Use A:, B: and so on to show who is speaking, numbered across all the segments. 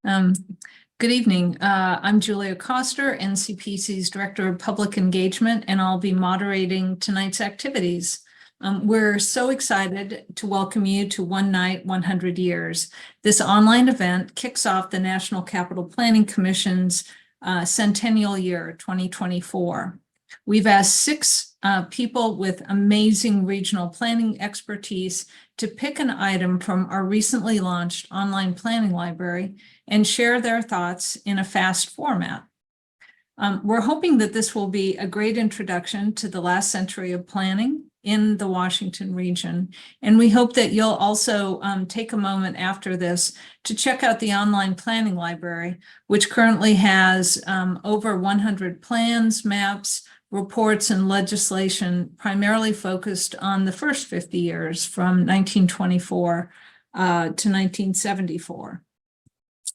A: Um, Good evening. I'm Julia Koster, NCPC's Director of Public Engagement, and I'll be moderating tonight's activities. We're so excited to welcome you to One Night, 100 Years. This online event kicks off the National Capital Planning Commission's centennial year, 2024. We've asked six people with amazing regional planning expertise to pick an item from our recently launched online planning library and share their thoughts in a fast format. We're hoping that this will be a great introduction to the last century of planning in the Washington region. And we hope that you'll also take a moment after this to check out the online planning library, which currently has over 100 plans, maps, reports, and legislation primarily focused on the first 50 years from 1924 to 1974.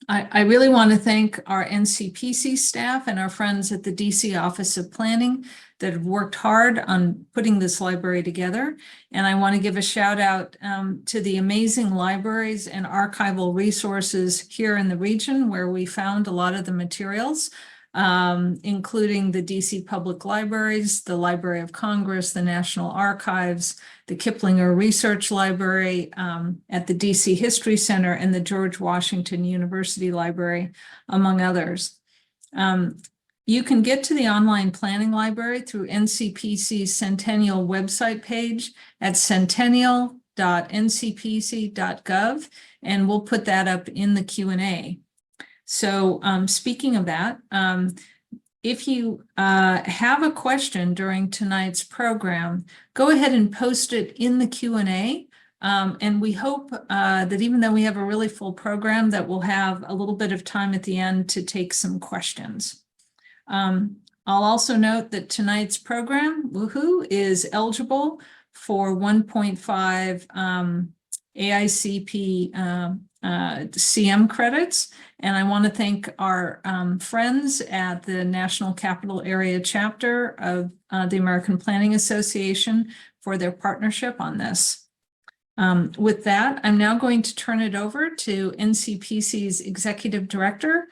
A: I really want to thank our NCPC staff and our friends at the DC Office of Planning that have worked hard on putting this library together. And I want to give a shout out to the amazing libraries and archival resources here in the region where we found a lot of the materials, including the DC Public Libraries, the Library of Congress, the National Archives, the Kiplinger Research Library at the DC History Center, and the George Washington University Library, among others. You can get to the online planning library through NCPC's Centennial website page at centennial.ncpc.gov, and we'll put that up in the Q&A. So speaking of that, if you have a question during tonight's program, go ahead and post it in the Q&A. And we hope that even though we have a really full program, that we'll have a little bit of time at the end to take some questions. I'll also note that tonight's program, woohoo, is eligible for 1.5 AICP CM credits. And I want to thank our friends at the National Capital Area chapter of the American Planning Association for their partnership on this. With that, I'm now going to turn it over to NCPC's Executive Director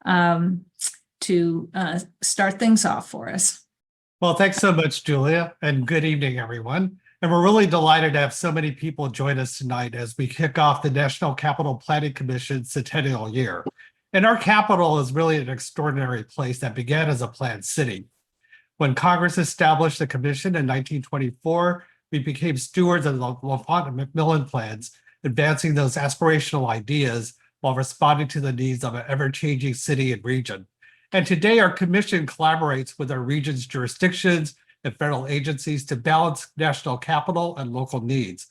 A: to start things off for us.
B: Well, thanks so much, Julia, and good evening, everyone. And we're really delighted to have so many people join us tonight as we kick off the National Capital Planning Commission centennial year. And our capital is really an extraordinary place that began as a planned city. When Congress established the commission in 1924, we became stewards of the LaFont and Macmillan plans, advancing those aspirational ideas while responding to the needs of an ever-changing city and region. And today, our commission collaborates with our region's jurisdictions and federal agencies to balance national capital and local needs.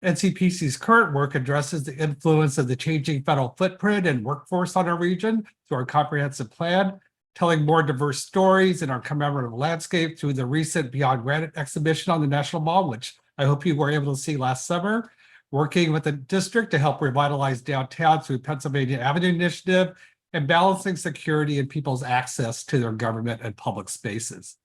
B: NCPC's current work addresses the influence of the changing federal footprint and workforce on our region through our comprehensive plan, telling more diverse stories in our commemorative landscape through the recent Beyond Granite exhibition on the National Mall, which I hope you were able to see last summer, working with the district to help revitalize downtown through Pennsylvania Avenue Initiative, and balancing security and people's access to their government and public spaces.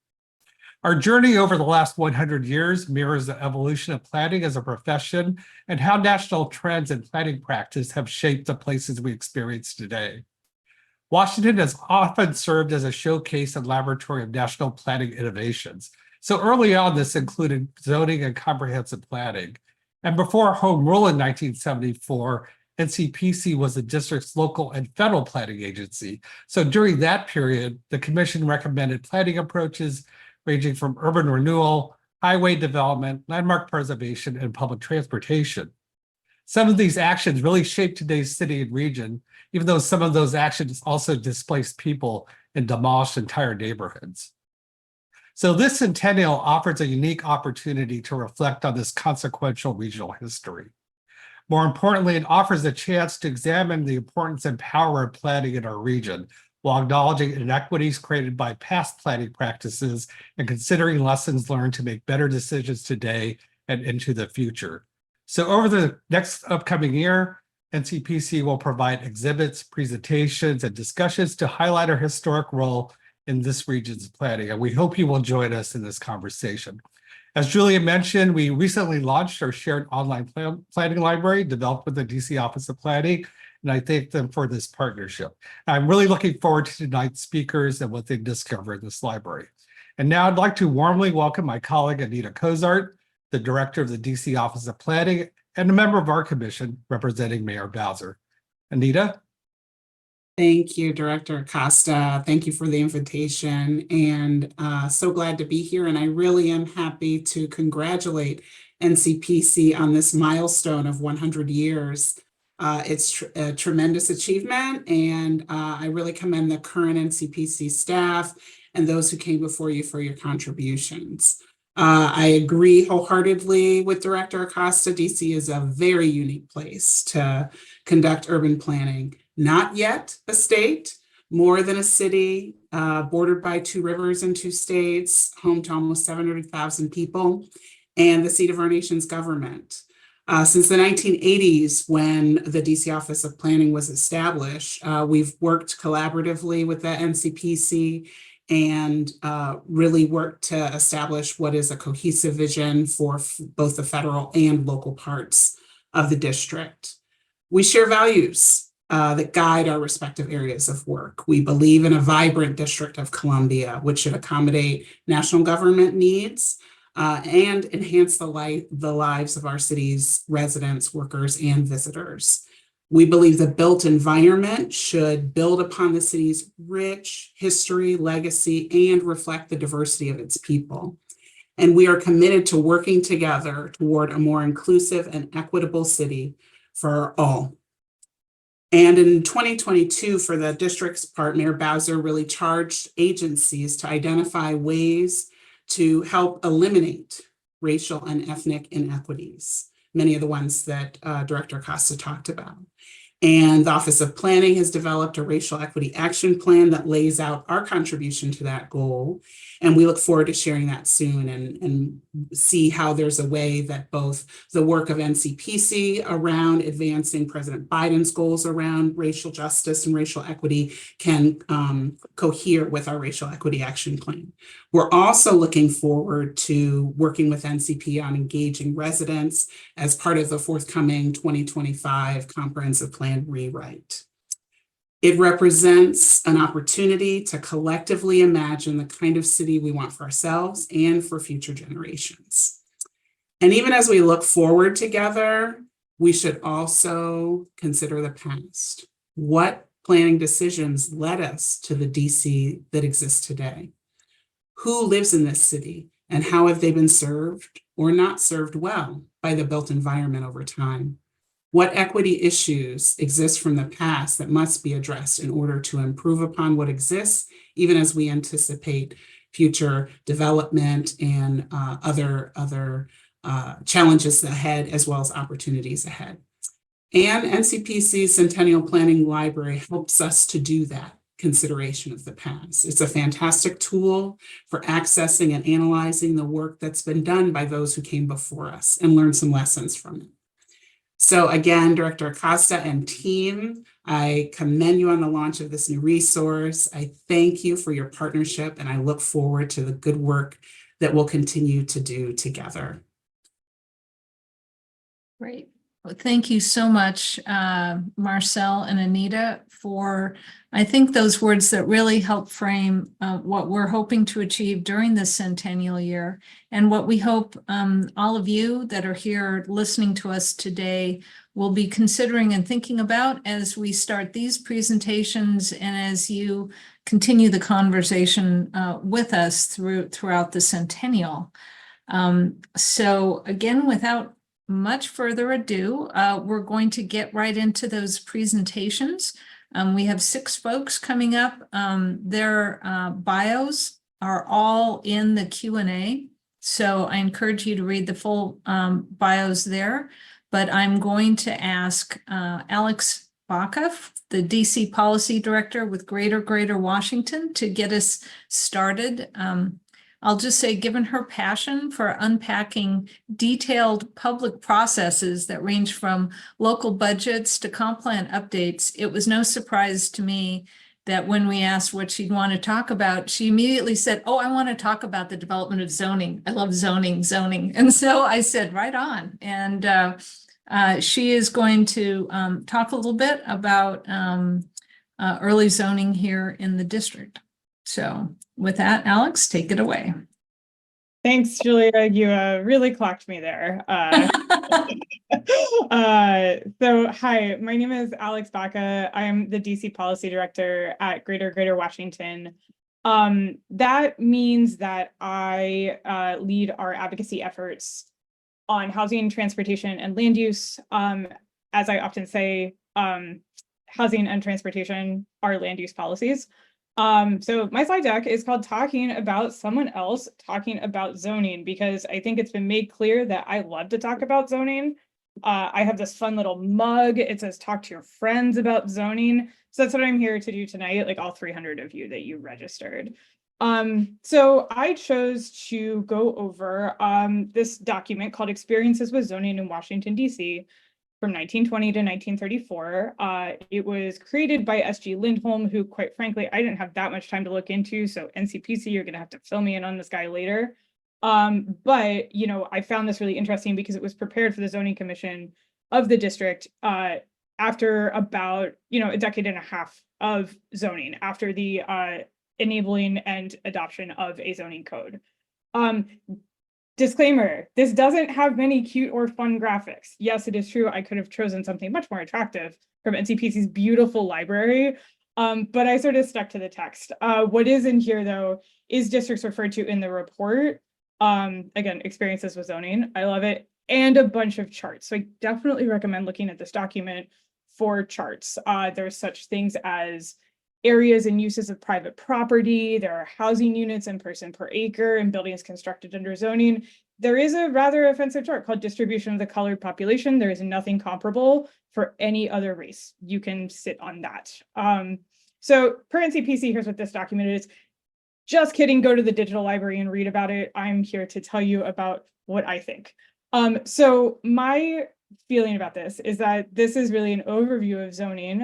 B: Our journey over the last 100 years mirrors the evolution of planning as a profession and how national trends and planning practice have shaped the places we experience today. Washington has often served as a showcase and laboratory of national planning innovations. So early on, this included zoning and comprehensive planning. And before Home Rule in 1974, NCPC was the district's local and federal planning agency. So during that period, the commission recommended planning approaches ranging from urban renewal, highway development, landmark preservation, and public transportation. Some of these actions really shaped today's city and region, even though some of those actions also displaced people and demolished entire neighborhoods. So this centennial offers a unique opportunity to reflect on this consequential regional history. More importantly, it offers a chance to examine the importance and power of planning in our region, while acknowledging inequities created by past planning practices and considering lessons learned to make better decisions today and into the future. So over the next upcoming year, NCPC will provide exhibits, presentations, and discussions to highlight our historic role in this region's planning. And we hope you will join us in this conversation. As Julia mentioned, we recently launched our shared online planning library developed with the DC Office of Planning. and I thank them for this partnership. I'm really looking forward to tonight's speakers and what they discover in this library. And now I'd like to warmly welcome my colleague, Anita Cozart, the Director of the DC Office of Planning and a member of our commission representing Mayor Bowser. Anita?
C: Thank you, Director Acosta. Thank you for the invitation, and so glad to be here. And I really am happy to congratulate NCPC on this milestone of 100 years. It's a tremendous achievement, and I really commend the current NCPC staff and those who came before you for your contributions. I agree wholeheartedly with Director Acosta. DC is a very unique place to conduct urban planning. Not yet a state, more than a city, bordered by 2 rivers and 2 states, home to almost 700,000 people, and the seat of our nation's government. Since the 1980s, when the DC Office of Planning was established, we've worked collaboratively with the NCPC and really worked to establish what is a cohesive vision for both the federal and local parts of the district. We share values that guide our respective areas of work. We believe in a vibrant District of Columbia, which should accommodate national government needs and enhance the lives of our city's residents, workers, and visitors. We believe the built environment should build upon the city's rich history, legacy, and reflect the diversity of its people. And we are committed to working together toward a more inclusive and equitable city for all. And in 2022, for the district's part, Mayor Bowser really charged agencies to identify ways to help eliminate racial and ethnic inequities, many of the ones that Director Acosta talked about. And the Office of Planning has developed a racial equity action plan that lays out our contribution to that goal. And we look forward to sharing that soon and see how there's a way that both the work of NCPC around advancing President Biden's goals around racial justice and racial equity can cohere with our racial equity action plan. We're also looking forward to working with NCP on engaging residents as part of the forthcoming 2025 comprehensive plan rewrite. It represents an opportunity to collectively imagine the kind of city we want for ourselves and for future generations. And even as we look forward together, we should also consider the past. What planning decisions led us to the DC that exists today? Who lives in this city, and how have they been served or not served well by the built environment over time? What equity issues exist from the past that must be addressed in order to improve upon what exists, even as we anticipate future development and other challenges ahead, as well as opportunities ahead? And NCPC's Centennial Planning Library helps us to do that consideration of the past. It's a fantastic tool for accessing and analyzing the work that's been done by those who came before us and learn some lessons from it. So again, Director Acosta and team, I commend you on the launch of this new resource. I thank you for your partnership, and I look forward to the good work that we'll continue to do together.
A: Great. Well, thank you so much, Marcel and Anita, for, I think, those words that really help frame what we're hoping to achieve during this centennial year, and what we hope all of you that are here listening to us today will be considering and thinking about as we start these presentations and as you continue the conversation with us throughout the centennial. So again, without much further ado, we're going to get right into those presentations. We have 6 folks coming up. Their bios are all in the Q&A, so I encourage you to read the full bios there. But I'm going to ask Alex Baca, the DC Policy Director with Greater Washington, to get us started. I'll just say, given her passion for unpacking detailed public processes that range from local budgets to comp plan updates, it was no surprise to me that when we asked what she'd want to talk about, she immediately said, "Oh, I want to talk about the development of zoning. I love zoning. And so I said, right on. And She is going to talk a little bit about early zoning here in the district. So with that, Alex, take it away.
D: Thanks, Julia. You really clocked me there. So hi, my name is Alex Baca. I am the DC Policy Director at Greater Washington. That means that I lead our advocacy efforts on housing, transportation, and land use. As I often say, housing and transportation are land use policies. So my slide deck is called Talking About Someone Else Talking About Zoning, because I think it's been made clear that I love to talk about zoning. I have this fun little mug. It says talk to your friends about zoning. So that's what I'm here to do tonight, like all 300 of you that you registered. So I chose to go over this document called Experiences with Zoning in Washington, D.C. from 1920 to 1934. It was created by S.G. Lindholm, who, quite frankly, I didn't have that much time to look into. So NCPC, you're going to have to fill me in on this guy later. But, you know, I found this really interesting because it was prepared for the Zoning Commission of the district after about, you know, a decade and a half of zoning, after the enabling and adoption of a zoning code. Disclaimer, this doesn't have many cute or fun graphics. Yes, it is true. I could have chosen something much more attractive from NCPC's beautiful library, but I sort of stuck to the text. What is in here, though, is districts referred to in the report. Again, experiences with zoning. I love it. And a bunch of charts. So I definitely recommend looking at this document for charts. There's such things as areas and uses of private property. There are housing units and person per acre and buildings constructed under zoning. There is a rather offensive chart called distribution of the colored population. There is nothing comparable for any other race. You can sit on that. So per NCPC, here's what this document is. Just kidding, go to the digital library and read about it. I'm here to tell you about what I think. So my feeling about this is that this is really an overview of zoning,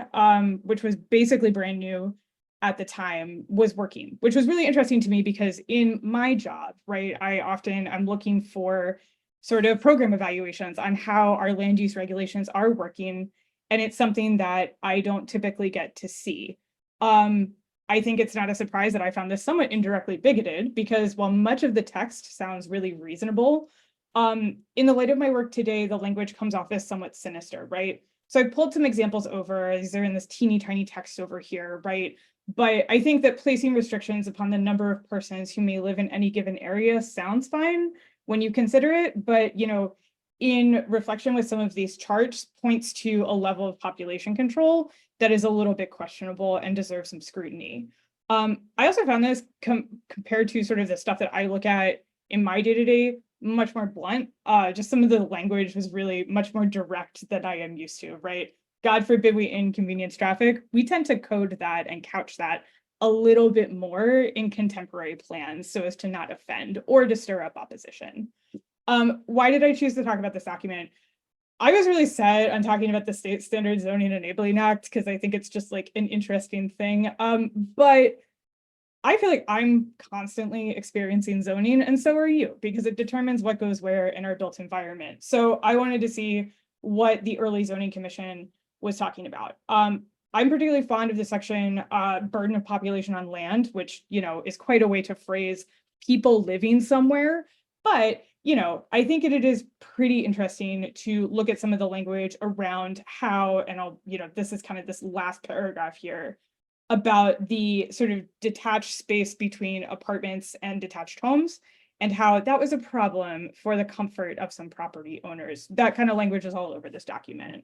D: which was basically brand new at the time, was working, which was really interesting to me because in my job, right, I'm looking for sort of program evaluations on how our land use regulations are working. And it's something that I don't typically get to see. I think it's not a surprise that I found this somewhat indirectly bigoted because while much of the text sounds really reasonable, in the light of my work today, the language comes off as somewhat sinister, right? So I pulled some examples over. These are in this teeny tiny text over here, right? But I think that placing restrictions upon the number of persons who may live in any given area sounds fine when you consider it. But, you know, in reflection with some of these charts points to a level of population control that is a little bit questionable and deserves some scrutiny. I also found this compared to sort of the stuff that I look at in my day-to-day much more blunt. Just some of the language was really much more direct than I am used to, right? God forbid we inconvenience traffic. We tend to code that and couch that a little bit more in contemporary plans so as to not offend or to stir up opposition. Why did I choose to talk about this document? I was really set on talking about the State Standard Zoning Enabling Act because I think it's just like an interesting thing. But I feel like I'm constantly experiencing zoning, and so are you, because it determines what goes where in our built environment. So I wanted to see what the early zoning commission was talking about. I'm particularly fond of the section burden of population on land, which, you know, is quite a way to phrase people living somewhere. But, you know, I think it is pretty interesting to look at some of the language around how, and I'll, you know, this is kind of this last paragraph here, about the sort of detached space between apartments and detached homes and how that was a problem for the comfort of some property owners. That kind of language is all over this document.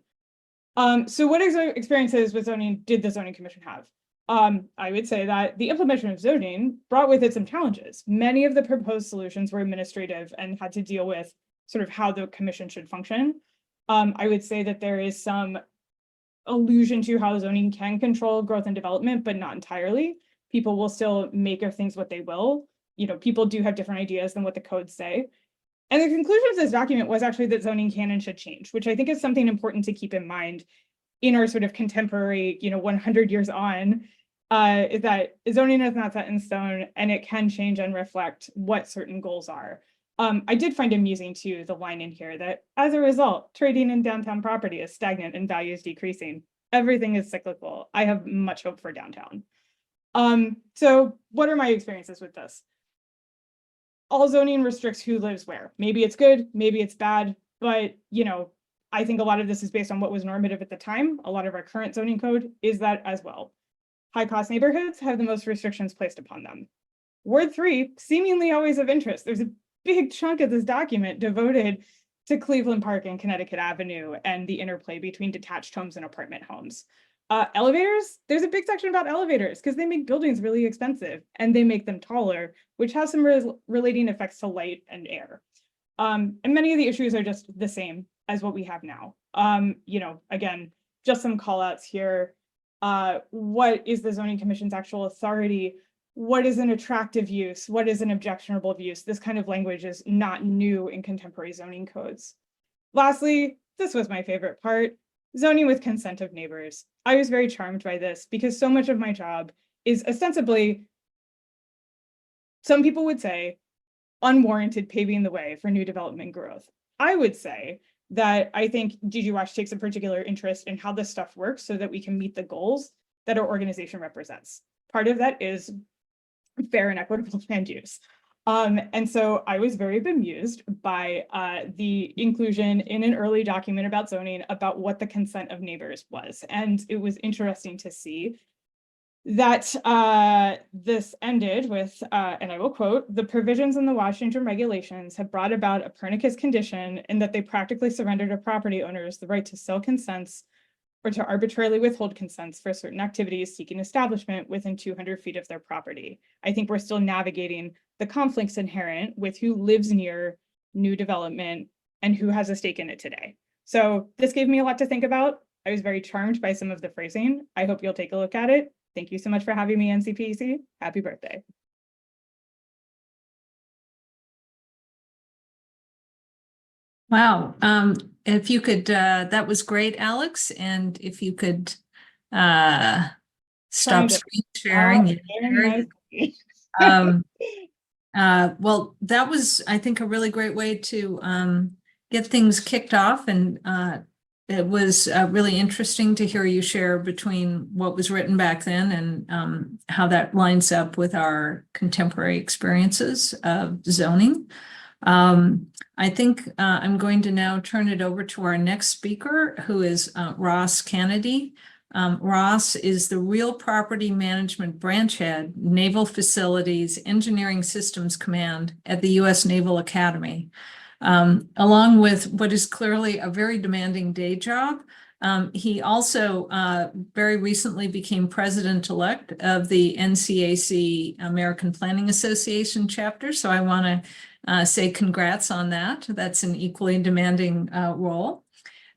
D: So what experiences with zoning did the Zoning Commission have? I would say that the implementation of zoning brought with it some challenges. Many of the proposed solutions were administrative and had to deal with sort of how the commission should function. I would say that there is some allusion to how zoning can control growth and development, but not entirely. People will still make of things what they will. You know, people do have different ideas than what the codes say. And the conclusion of this document was actually that zoning can and should change, which I think is something important to keep in mind in our sort of contemporary, you know, 100 years on, is that zoning is not set in stone and it can change and reflect what certain goals are. I did find amusing too, the line in here that as a result, trading in downtown property is stagnant and values decreasing. Everything is cyclical. I have much hope for downtown. So what are my experiences with this? All zoning restricts who lives where. Maybe it's good, maybe it's bad, but I think a lot of this is based on what was normative at the time. A lot of our current zoning code is that as well. High cost neighborhoods have the most restrictions placed upon them. Word 3, seemingly always of interest. There's a big chunk of this document devoted to Cleveland Park and Connecticut Avenue and the interplay between detached homes and apartment homes. Elevators, there's a big section about elevators because they make buildings really expensive and they make them taller, which has some relating effects to light and air. And many of the issues are just the same as what we have now. Again, just some call outs here. What is the Zoning Commission's actual authority? What is an attractive use? What is an objectionable use? This kind of language is not new in contemporary zoning codes. Lastly, this was my favorite part, zoning with consent of neighbors. I was very charmed by this because so much of my job is ostensibly, some people would say, unwarranted paving the way for new development growth. I would say that I think GG Wash takes a particular interest in how this stuff works so that we can meet the goals that our organization represents. Part of that is fair and equitable land use. And so I was very bemused by the inclusion in an early document about zoning about what the consent of neighbors was. And it was interesting to see that this ended with, and I will quote, "The provisions in the Washington regulations have brought about a pernicious condition in that they practically surrender to property owners the right to sell consents or to arbitrarily withhold consents for certain activities seeking establishment within 200 feet of their property." I think we're still navigating the conflicts inherent with who lives near new development and who has a stake in it today. So this gave me a lot to think about. I was very charmed by some of the phrasing. I hope you'll take a look at it. Thank you so much for having me, NCPC. Happy birthday.
A: Wow. If you could, that was great, Alex. And if you could stop
D: Trying to
A: screen sharing.
D: stop sharing
A: Well, that was, I think, a really great way to get things kicked off. And it was really interesting to hear you share between what was written back then and how that lines up with our contemporary experiences of zoning. I think I'm going to now turn it over to our next speaker, who is Ross Kennedy. Ross is the Real Property Management Branch Head, Naval Facilities Engineering Systems Command at the U.S. Naval Academy. Along with what is clearly a very demanding day job, he also very recently became president-elect of the NCAC American Planning Association chapter. So I want to say congrats on that. That's an equally demanding role.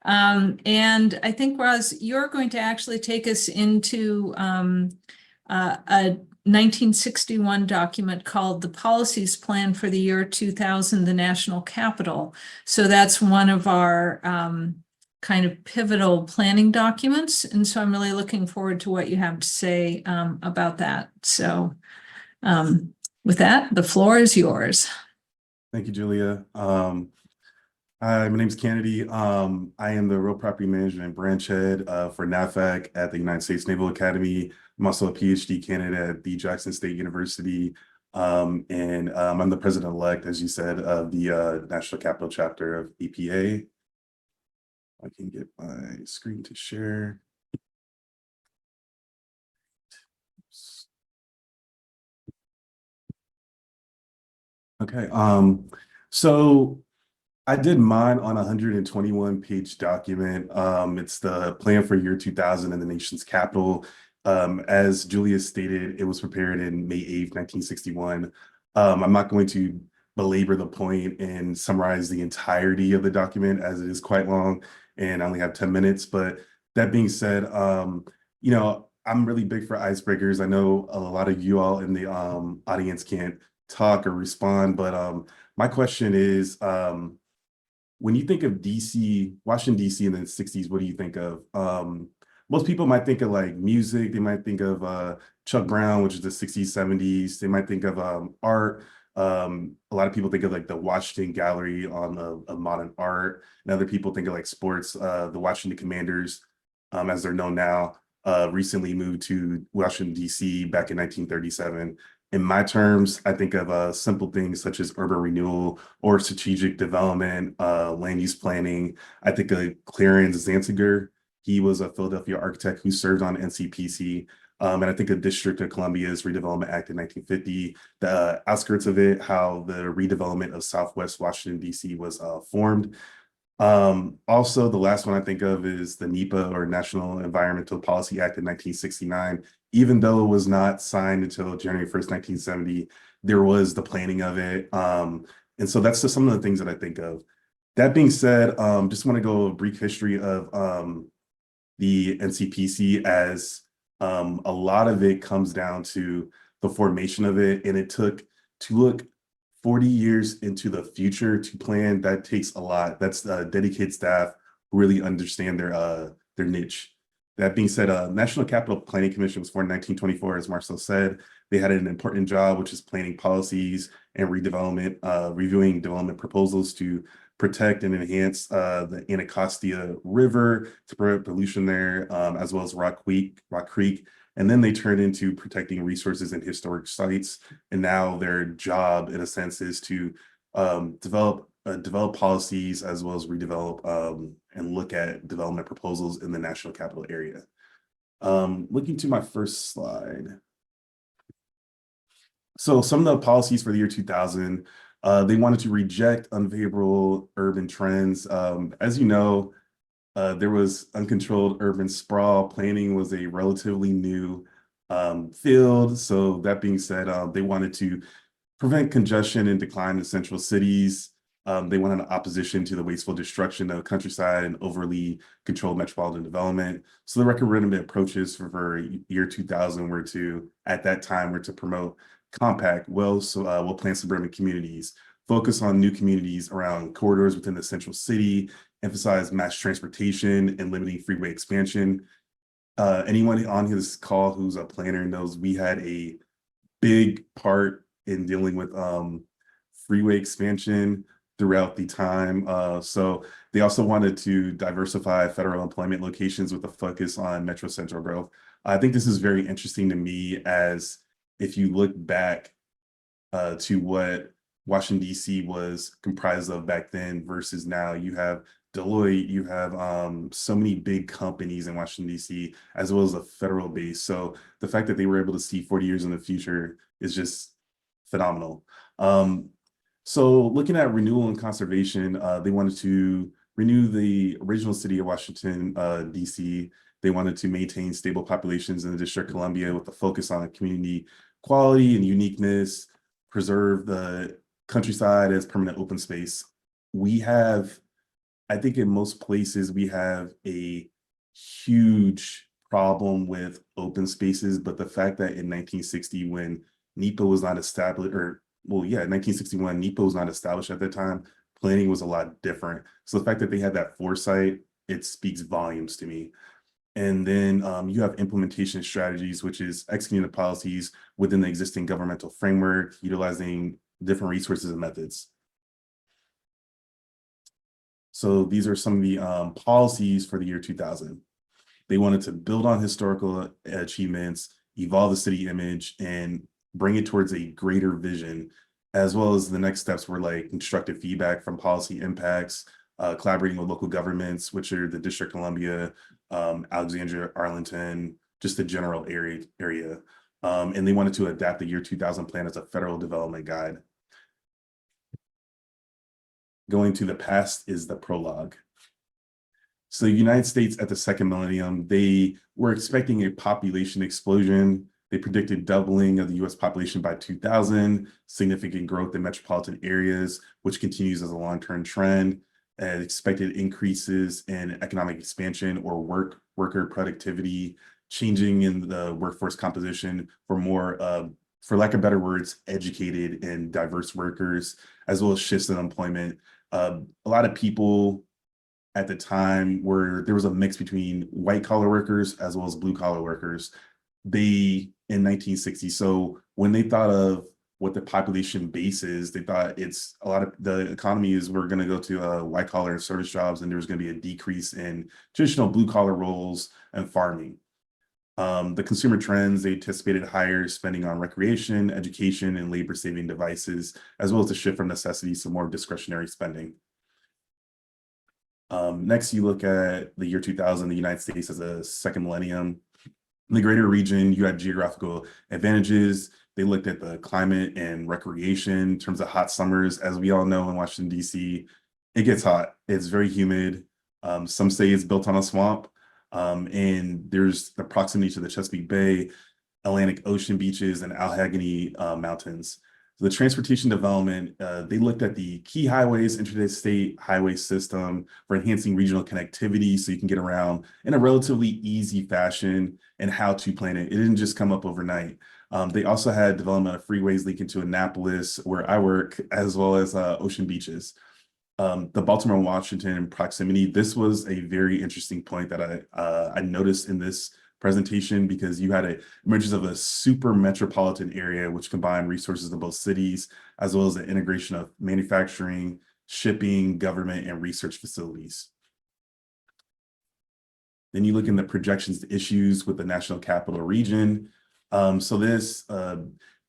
A: And I think, Roz, you're going to actually take us into a 1961 document called the Policies Plan for the Year 2000, the National Capital. So that's one of our kind of pivotal planning documents. And so I'm really looking forward to what you have to say about that. So with that, the floor is yours.
E: Thank you, Julia. Hi, my name is Kennedy. I am the Real Property Management Branch Head for NAVFAC at the United States Naval Academy. I'm also a PhD candidate at the Jackson State University. And I'm the president-elect, as you said, of the National Capital Chapter of EPA. I can get my screen to share. Okay, so I did mine on a 121-page document. It's the plan for year 2000 in the nation's capital. As Julia stated, it was prepared in May 8th, 1961. I'm not going to belabor the point and summarize the entirety of the document as it is quite long and I only have 10 minutes. But that being said, you know, I'm really big for icebreakers. I know a lot of you all in the audience can't talk or respond, but my question is, when you think of DC, Washington, DC in the 60s, what do you think of? Most people might think of like music. They might think of Chuck Brown, which is the 60s, 70s. They might think of art. A lot of people think of like the Washington Gallery of modern art, and other people think of like sports. The Washington Commanders, as they're known now, recently moved to Washington, D.C. back in 1937. In my terms, I think of simple things such as urban renewal or strategic development, land use planning. I think of Clarence Zanziger. He was a Philadelphia architect who served on NCPC. And I think the District of Columbia's Redevelopment Act in 1950, the outskirts of it, how the redevelopment of Southwest Washington, D.C. was formed. Also, the last one I think of is the NEPA, or National Environmental Policy Act in 1969. Even though it was not signed until January 1st, 1970, there was the planning of it. And so that's just some of the things that I think of. That being said, just want to go a brief history of the NCPC, as a lot of it comes down to the formation of it, and it took to look 40 years into the future to plan. That takes a lot. That's dedicated staff who really understand their niche. That being said, National Capital Planning Commission was formed in 1924, as Marcel said. They had an important job, which is planning policies and redevelopment, reviewing development proposals to protect and enhance the Anacostia River to prevent pollution there, as well as Rock Creek. And then they turned into protecting resources and historic sites. And now their job, in a sense, is to develop policies as well as redevelop and look at development proposals in the National Capital area. Looking to my first slide. So some of the policies for the year 2000, they wanted to reject unfavorable urban trends. As you know, there was uncontrolled urban sprawl. Planning was a relatively new field. So that being said, they wanted to prevent congestion and decline in central cities. They wanted an opposition to the wasteful destruction of countryside and overly controlled metropolitan development. So the recommended approaches for year 2000 were to, at that time, were to promote compact, well-planned suburban communities, focus on new communities around corridors within the central city, emphasize mass transportation and limiting freeway expansion. Anyone on this call who's a planner knows we had a big part in dealing with freeway expansion throughout the time. So they also wanted to diversify federal employment locations with a focus on Metro Central growth. I think this is very interesting to me, as if you look back to what Washington, D.C. was comprised of back then versus now. You have Deloitte, you have so many big companies in Washington, D.C., as well as a federal base. So the fact that they were able to see 40 years in the future is just phenomenal. So looking at renewal and conservation, they wanted to renew the original city of Washington, D.C. They wanted to maintain stable populations in the District of Columbia with a focus on community quality and uniqueness, preserve the countryside as permanent open space. We have, I think in most places, we have a huge problem with open spaces, but the fact that in 1960, when NEPA was not established, or well, yeah, 1961, NEPA was not established at that time, planning was a lot different. So the fact that they had that foresight, it speaks volumes to me. And then you have implementation strategies, which is executing the policies within the existing governmental framework, utilizing different resources and methods. So these are some of the policies for the year 2000. They wanted to build on historical achievements, evolve the city image, and bring it towards a greater vision, as well as the next steps were like constructive feedback from policy impacts, collaborating with local governments, which are the District of Columbia, Alexandria, Arlington, just the general area. And they wanted to adapt the year 2000 plan as a federal development guide. Going to the past is the prologue. So the United States at the second millennium, they were expecting a population explosion. They predicted doubling of the US population by 2000, significant growth in metropolitan areas, which continues as a long-term trend, and expected increases in economic expansion or worker productivity, changing in the workforce composition for more, for lack of better words, educated and diverse workers, as well as shifts in employment. A lot of people at the time there was a mix between white collar workers as well as blue collar workers. In 1960, so when they thought of what the population base is. They thought it's a lot of the economy is we're going to go to white collar service jobs, and there's going to be a decrease in traditional blue collar roles and farming. The consumer trends, they anticipated higher spending on recreation, education, and labor saving devices, as well as a shift from necessities to more discretionary spending. Next, you look at the year 2000, the United States as a second millennium. In the greater region, you had geographical advantages. They looked at the climate and recreation in terms of hot summers. As we all know in Washington, D.C., it gets hot. It's very humid. Some say it's built on a swamp. And there's the proximity to the Chesapeake Bay, Atlantic Ocean beaches, and Allegheny Mountains. So the transportation development, they looked at the key highways, interstate highway system for enhancing regional connectivity so you can get around in a relatively easy fashion, and how to plan it. It didn't just come up overnight. They also had development of freeways linking to Annapolis, where I work, as well as ocean beaches. The Baltimore and Washington proximity, this was a very interesting point that I noticed in this presentation, because you had a emergence of a super metropolitan area which combined resources of both cities, as well as the integration of manufacturing, shipping, government, and research facilities. Then you look in the projections to issues with the National Capital Region. So this,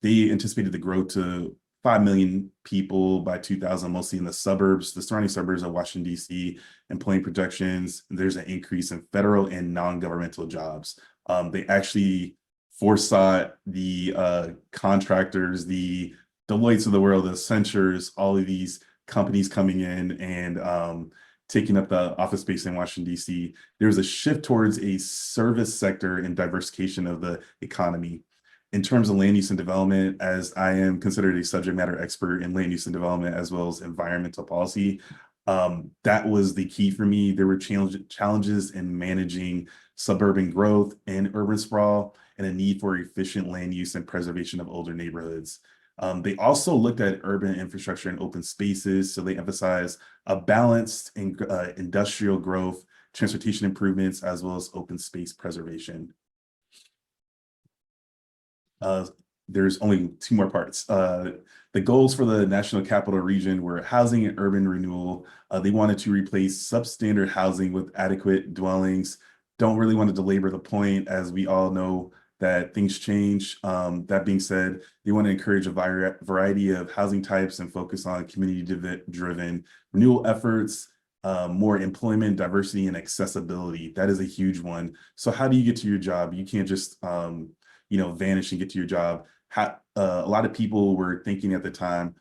E: they anticipated the growth to 5 million people by 2000, mostly in the suburbs, the surrounding suburbs of Washington, D.C. Employment projections, there's an increase in federal and non-governmental jobs. They actually foresaw the contractors, the Deloittes of the world, the Accentures, all of these companies coming in and taking up the office space in Washington, D.C. There was a shift towards a service sector and diversification of the economy. In terms of land use and development, as I am considered a subject matter expert in land use and development, as well as environmental policy, that was the key for me. There were challenges in managing suburban growth and urban sprawl, and a need for efficient land use and preservation of older neighborhoods. They also looked at urban infrastructure and open spaces, so they emphasized a balanced industrial growth, transportation improvements, as well as open space preservation. There's only 2 more parts. The goals for the National Capital Region were housing and urban renewal. They wanted to replace substandard housing with adequate dwellings. Don't really want to belabor the point, as we all know that things change. That being said, they want to encourage a variety of housing types and focus on community-driven renewal efforts, more employment, diversity, and accessibility. That is a huge one. So how do you get to your job? You can't just vanish and get to your job. A lot of people were thinking at the time,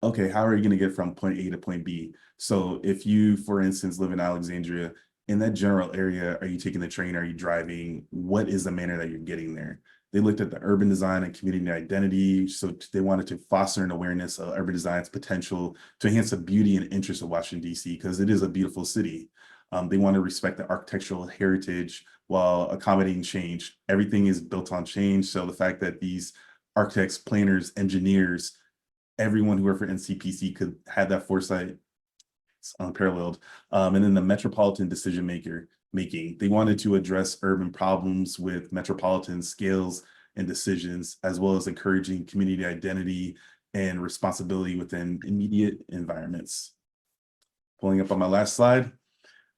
E: okay, how are you going to get from point A to point B? So if you, for instance, live in Alexandria, in that general area, are you taking the train? Are you driving? What is the manner that you're getting there? They looked at the urban design and community identity. So they wanted to foster an awareness of urban design's potential to enhance the beauty and interest of Washington, D.C., because it is a beautiful city. They want to respect the architectural heritage while accommodating change. Everything is built on change. So the fact that these architects, planners, engineers, everyone who worked for NCPC could have that foresight, it's unparalleled. And then the metropolitan decision making. They wanted to address urban problems with metropolitan scales and decisions, as well as encouraging community identity and responsibility within immediate environments. Pulling up on my last slide,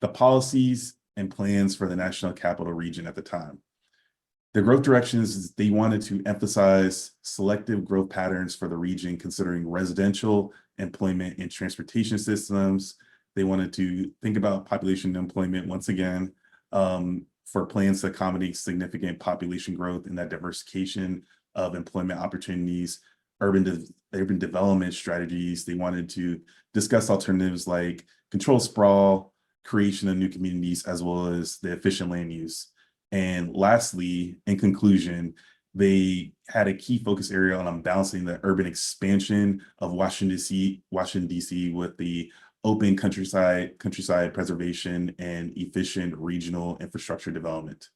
E: the policies and plans for the National Capital Region at the time. The growth directions, they wanted to emphasize selective growth patterns for the region, considering residential, employment, and transportation systems. They wanted to think about population employment once again, for plans to accommodate significant population growth and that diversification of employment opportunities, urban development strategies. They wanted to discuss alternatives like controlled sprawl, creation of new communities, as well as the efficient land use. And lastly, in conclusion, they had a key focus area on balancing the urban expansion of Washington, D.C. with the open countryside preservation and efficient regional infrastructure development.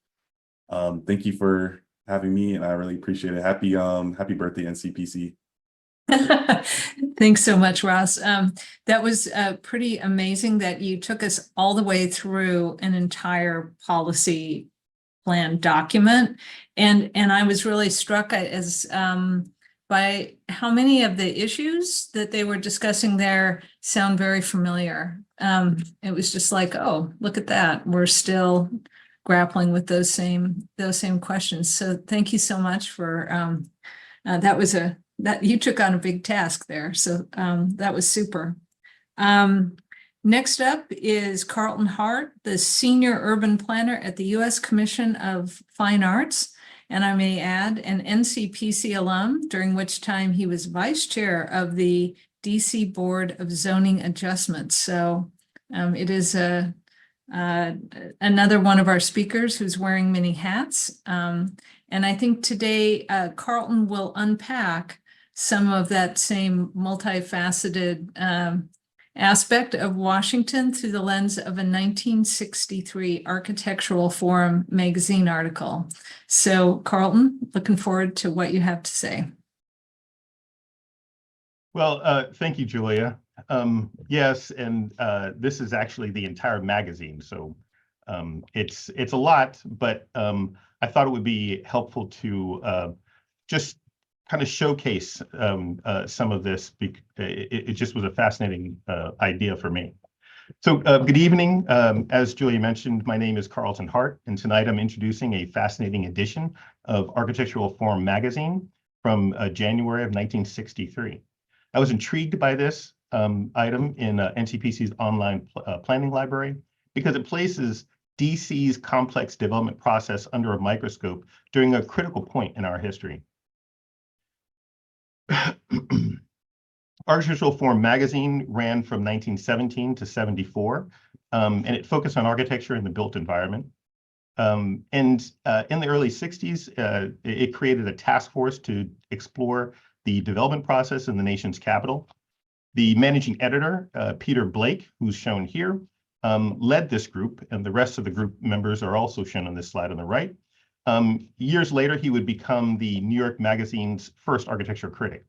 E: Thank you for having me, and I really appreciate it. Happy birthday, NCPC.
A: Thanks so much, Ross. That was pretty amazing that you took us all the way through an entire policy plan document. And I was really struck as by how many of the issues that they were discussing there sound very familiar. It was just like, oh, look at that. We're still grappling with those same questions. So thank you so much for that you took on a big task there. So that was super. Next up is Carlton Hart, the Senior Urban Planner at the U.S. Commission of Fine Arts. And I may add, an NCPC alum, during which time he was vice chair of the DC Board of Zoning Adjustments. So it is another one of our speakers who's wearing many hats. And I think today Carlton will unpack some of that same multifaceted aspect of Washington through the lens of a 1963 Architectural Forum magazine article. So Carlton, looking forward to what you have to say.
F: Well, thank you, Julia. Yes, and this is actually the entire magazine, so it's a lot, but I thought it would be helpful to just kind of showcase some of this. It just was a fascinating idea for me. So good evening. As Julia mentioned, my name is Carlton Hart, and tonight I'm introducing a fascinating edition of Architectural Forum magazine from January of 1963. I was intrigued by this item in NCPC's online planning library because it places DC's complex development process under a microscope during a critical point in our history. Architectural Forum magazine ran from 1917 to 74, and it focused on architecture in the built environment. And in the early 60s, it created a task force to explore the development process in the nation's capital. The managing editor, Peter Blake, who's shown here, led this group, and the rest of the group members are also shown on this slide on the right. Years later, he would become the New York Magazine's first architecture critic.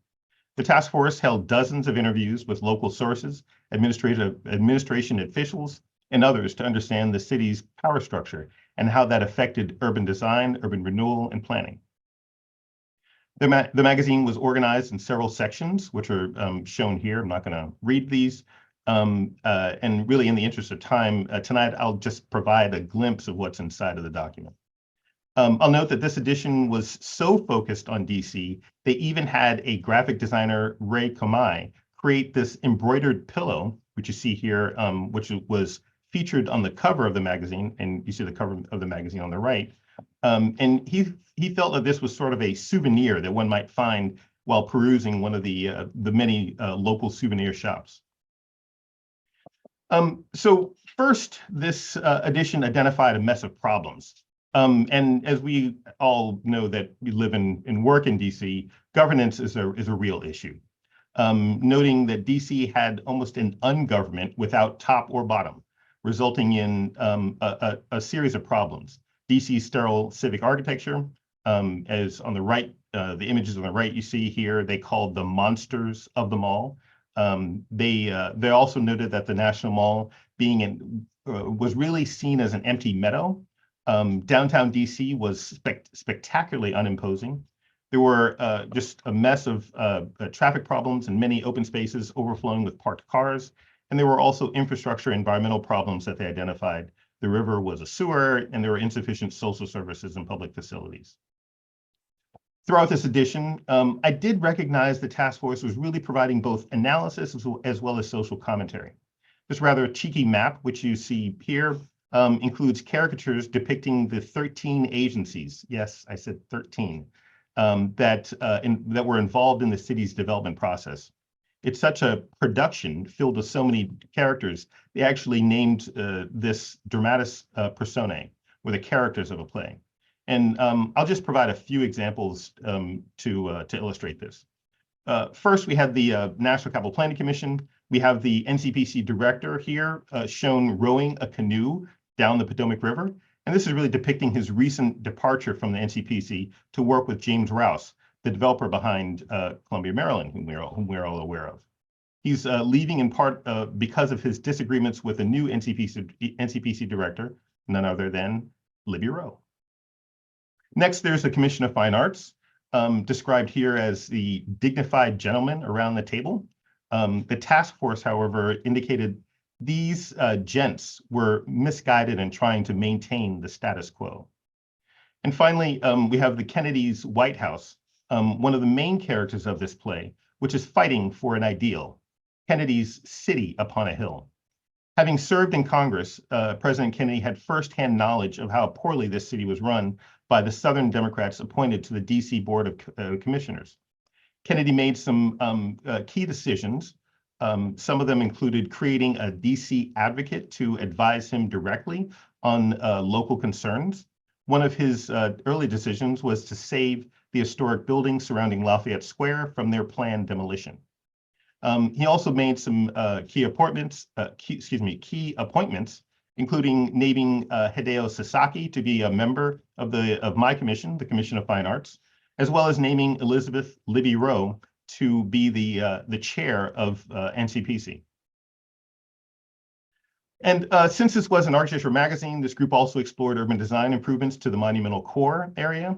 F: The task force held dozens of interviews with local sources, administration officials, and others to understand the city's power structure and how that affected urban design, urban renewal, and planning. The magazine was organized in several sections, which are shown here. I'm not going to read these. And really, in the interest of time, tonight I'll just provide a glimpse of what's inside of the document. I'll note that this edition was so focused on DC, they even had a graphic designer, Ray Komai, create this embroidered pillow, which you see here, which was featured on the cover of the magazine, and you see the cover of the magazine on the right. And he felt that this was sort of a souvenir that one might find while perusing one of the many local souvenir shops. So first, this edition identified a mess of problems. And as we all know that we live and work in DC, governance is a real issue. Noting that DC had almost an ungovernment without top or bottom, resulting in a series of problems. DC's sterile civic architecture, as on the right, the images on the right you see here, they called the monsters of the mall. They also noted that the National Mall was really seen as an empty meadow. Downtown DC was spectacularly unimposing. There were just a mess of traffic problems and many open spaces overflowing with parked cars. And there were also infrastructure environmental problems that they identified. The river was a sewer, and there were insufficient social services and public facilities. Throughout this edition, I did recognize the task force was really providing both analysis as well as social commentary. This rather cheeky map, which you see here, includes caricatures depicting the 13 agencies, yes, I said 13, that were involved in the city's development process. It's such a production filled with so many characters, they actually named this dramatis personae, or the characters of a play. And I'll just provide a few examples to illustrate this. First, we have the National Capital Planning Commission. We have the NCPC director here shown rowing a canoe down the Potomac River. And this is really depicting his recent departure from the NCPC to work with James Rouse, the developer behind Columbia, Maryland, whom we're all aware of. He's leaving in part because of his disagreements with the new NCPC director, none other than Libby Rowe. Next, there's the Commission of Fine Arts. described here as the dignified gentleman around the table. The task force, however, indicated these gents were misguided in trying to maintain the status quo. And finally, we have the Kennedy's White House, one of the main characters of this play, which is fighting for an ideal, Kennedy's city upon a hill. Having served in Congress, President Kennedy had firsthand knowledge of how poorly this city was run by the Southern Democrats appointed to the DC Board of Commissioners. Kennedy made some key decisions. Some of them included creating a DC advocate to advise him directly on local concerns. One of his early decisions was to save the historic buildings surrounding Lafayette Square from their planned demolition. He also made some key appointments, including naming Hideo Sasaki to be a member of my commission, the Commission of Fine Arts, as well as naming Elizabeth Libby Rowe to be the chair of NCPC. And since this was an architecture magazine, this group also explored urban design improvements to the monumental core area.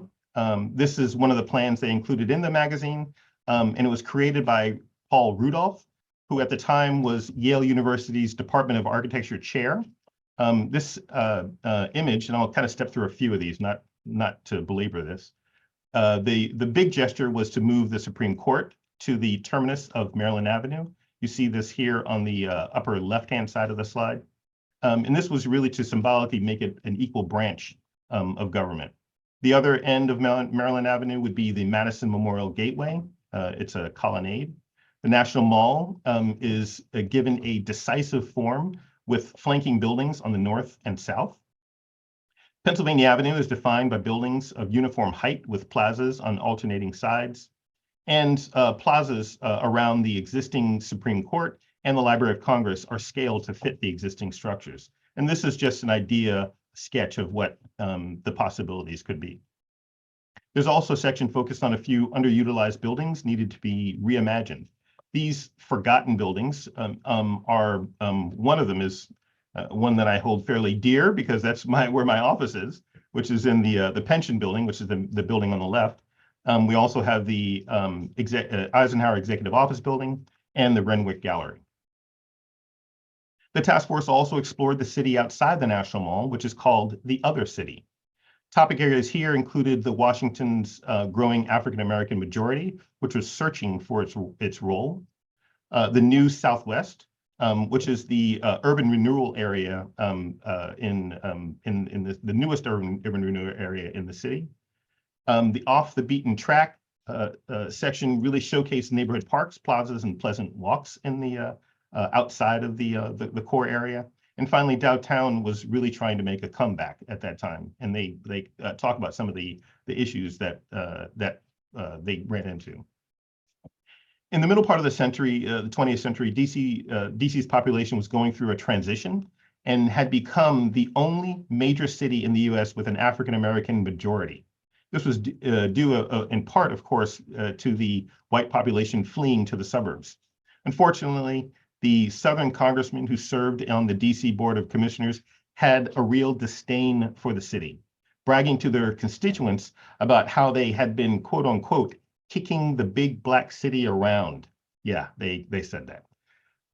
F: This is one of the plans they included in the magazine, and it was created by Paul Rudolph, who at the time was Yale University's Department of Architecture chair. This image, and I'll kind of step through a few of these, not to belabor this. The big gesture was to move the Supreme Court to the terminus of Maryland Avenue. You see this here on the upper left-hand side of the slide. And this was really to symbolically make it an equal branch of government. The other end of Maryland Avenue would be the Madison Memorial Gateway. It's a colonnade. The National Mall is given a decisive form with flanking buildings on the north and south. Pennsylvania Avenue is defined by buildings of uniform height with plazas on alternating sides, and plazas around the existing Supreme Court and the Library of Congress are scaled to fit the existing structures. And this is just an idea sketch of what the possibilities could be. There's also a section focused on a few underutilized buildings needed to be reimagined. These forgotten buildings are, one of them is one that I hold fairly dear because that's where my office is, which is in the pension building, which is the building on the left. We also have the Eisenhower Executive Office Building and the Renwick Gallery. The task force also explored the city outside the National Mall, which is called the Other City. Topic areas here included the Washington's growing African-American majority, which was searching for its role, the New Southwest, which is the urban renewal area in the newest urban renewal area in the city. The off the beaten track section really showcased neighborhood parks, plazas, and pleasant walks in the outside of the core area. And finally, downtown was really trying to make a comeback at that time, and they talk about some of the issues that they ran into. In the middle part of the century, the 20th century, DC's population was going through a transition and had become the only major city in the U.S. with an African-American majority. This was due in part, of course, to the white population fleeing to the suburbs. Unfortunately, the Southern congressmen who served on the DC Board of Commissioners had a real disdain for the city, bragging to their constituents about how they had been, quote unquote, kicking the big black city around. Yeah, they said that.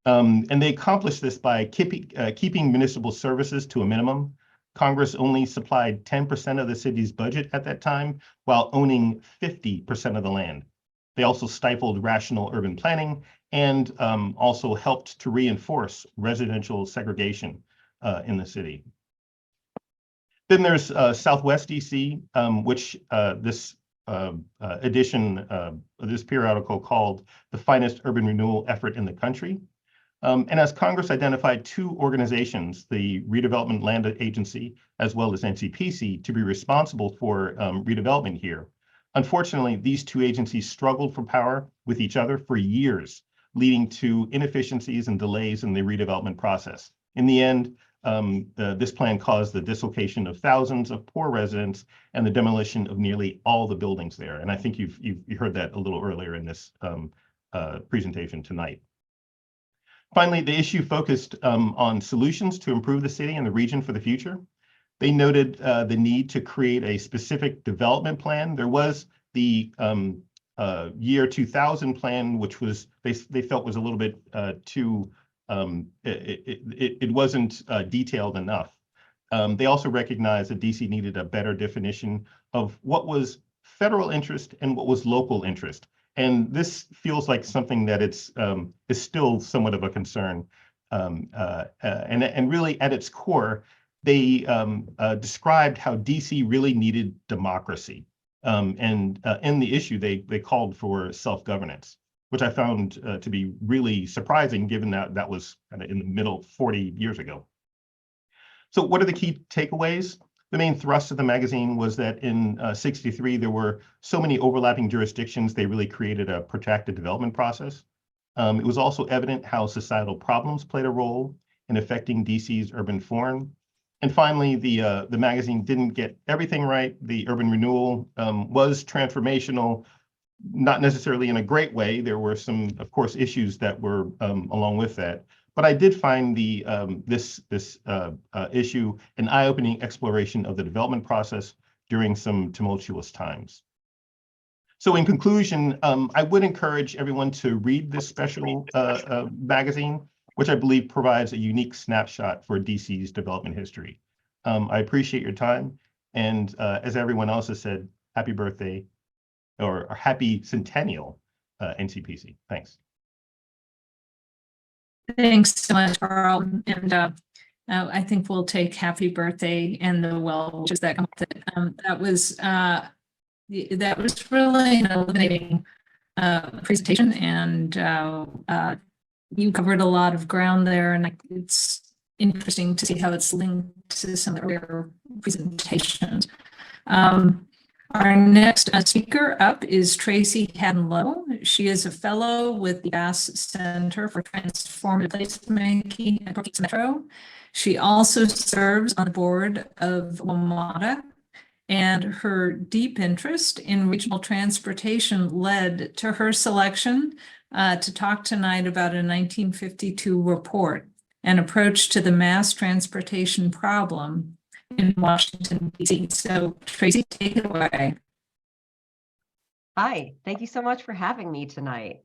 F: And they accomplished this by keeping municipal services to a minimum. Congress only supplied 10% of the city's budget at that time, while owning 50% of the land. They also stifled rational urban planning and also helped to reinforce residential segregation in the city. Then there's Southwest DC, which this edition of this periodical called the finest urban renewal effort in the country. And as Congress identified two organizations, the Redevelopment Land Agency, as well as NCPC, to be responsible for redevelopment here. Unfortunately, these two agencies struggled for power with each other for years, leading to inefficiencies and delays in the redevelopment process. In the end, this plan caused the dislocation of thousands of poor residents and the demolition of nearly all the buildings there. And I think you've heard that a little earlier in this presentation tonight. Finally, the issue focused on solutions to improve the city and the region for the future. They noted the need to create a specific development plan. There was the year 2000 plan, which was they felt was a little bit too it wasn't detailed enough. They also recognized that DC needed a better definition of what was federal interest and what was local interest. And this feels like something that is still somewhat of a concern. And really at its core, they described how DC really needed democracy. And in the issue, they called for self-governance, which I found to be really surprising, given that that was kind of in the middle 40 years ago. So what are the key takeaways? The main thrust of the magazine was that in '63, there were so many overlapping jurisdictions, they really created a protracted development process. It was also evident how societal problems played a role in affecting DC's urban form. And finally, the magazine didn't get everything right. The urban renewal was transformational, not necessarily in a great way. There were some, of course, issues that were along with that. But I did find this issue an eye-opening exploration of the development process during some tumultuous times. So in conclusion, I would encourage everyone to read this special magazine, which I believe provides a unique snapshot for DC's development history. I appreciate your time. And as everyone else has said, happy birthday or happy centennial, NCPC. Thanks.
A: Thanks so much, Carl. And I think we'll take happy birthday and the well wishes that come with it. That was really an illuminating presentation, and you covered a lot of ground there, and it's interesting to see how it's linked to some of the earlier presentations. Our next speaker up is Tracy Haddon-Lowe. She is a fellow with the Bass Center for Transformative Placemaking at Brookings Metro. She also serves on the board of WMATA, and her deep interest in regional transportation led to her selection to talk tonight about a 1952 report, an approach to the mass transportation problem in Washington, D.C. So, Tracy, take it away.
G: Hi, thank you so much for having me tonight.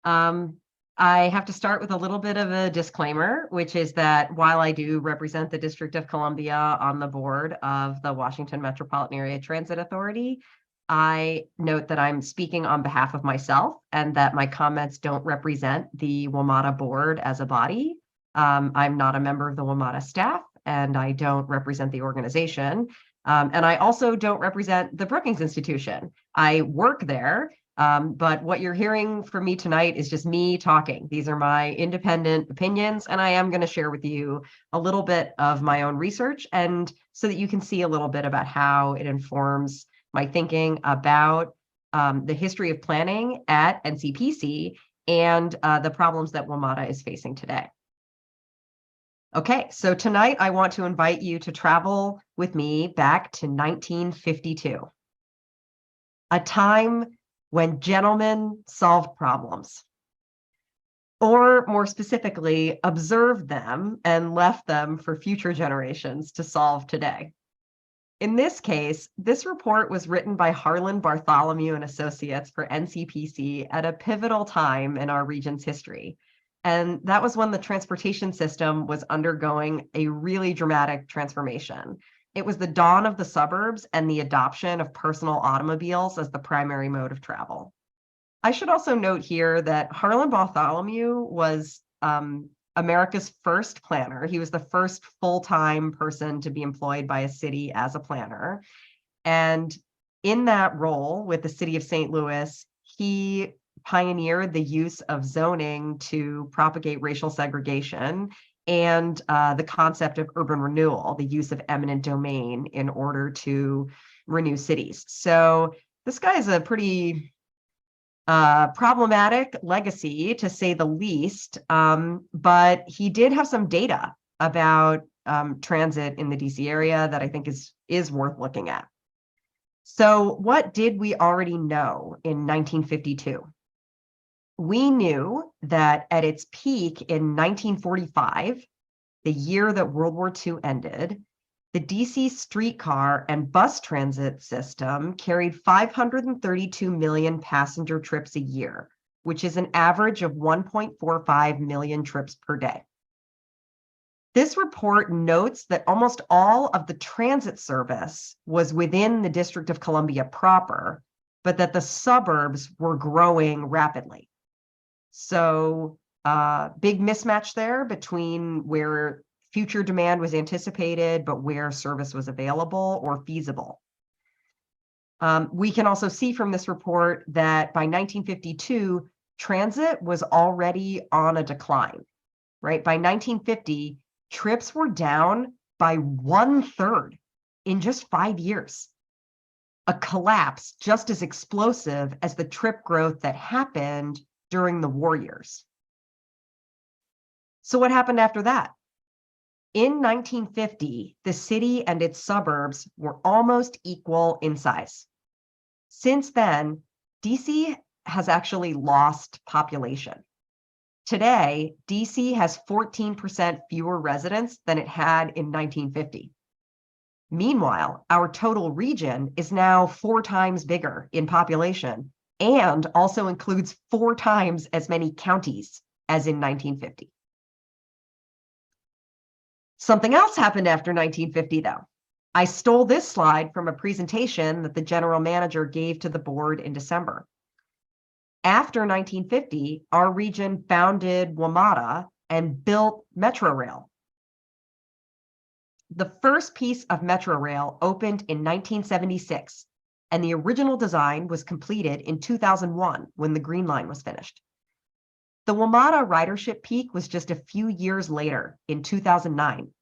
G: I have to start with a little bit of a disclaimer, which is that while I do represent the District of Columbia on the board of the Washington Metropolitan Area Transit Authority, I note that I'm speaking on behalf of myself and that my comments don't represent the WMATA board as a body. I'm not a member of the WMATA staff, and I don't represent the organization. And I also don't represent the Brookings Institution. I work there, but what you're hearing from me tonight is just me talking. These are my independent opinions, and I am going to share with you a little bit of my own research, and so that you can see a little bit about how it informs my thinking about the history of planning at NCPC and the problems that WMATA is facing today. Okay, so tonight I want to invite you to travel with me back to 1952, a time when gentlemen solved problems, or more specifically, observed them and left them for future generations to solve today. In this case, this report was written by Harlan Bartholomew and Associates for NCPC at a pivotal time in our region's history. And that was when the transportation system was undergoing a really dramatic transformation. It was the dawn of the suburbs and the adoption of personal automobiles as the primary mode of travel. I should also note here that Harlan Bartholomew was America's first planner. He was the first full-time person to be employed by a city as a planner. And in that role with the city of St. Louis, he pioneered the use of zoning to propagate racial segregation and the concept of urban renewal, the use of eminent domain in order to renew cities. So this guy is a pretty problematic legacy, to say the least, but he did have some data about transit in the DC area that I think is worth looking at. So what did we already know in 1952? We knew that at its peak in 1945, the year that World War II ended, The DC streetcar and bus transit system carried 532 million passenger trips a year, which is an average of 1.45 million trips per day. This report notes that almost all of the transit service was within the District of Columbia proper, but that the suburbs were growing rapidly. So big mismatch there between where future demand was anticipated, but where service was available or feasible. We can also see from this report that by 1952, transit was already on a decline, right? By 1950, trips were down by 1/3 in just 5 years. A collapse just as explosive as the trip growth that happened during the war years. So what happened after that? In 1950, the city and its suburbs were almost equal in size. Since then, DC has actually lost population. Today, DC has 14% fewer residents than it had in 1950. Meanwhile, our total region is now 4 times bigger in population and also includes 4 times as many counties as in 1950. Something else happened after 1950, though. I stole this slide from a presentation that the general manager gave to the board in December. After 1950, our region founded WMATA and built Metrorail. The first piece of Metrorail opened in 1976, and the original design was completed in 2001 when the Green Line was finished. The WMATA ridership peak was just a few years later in 2009.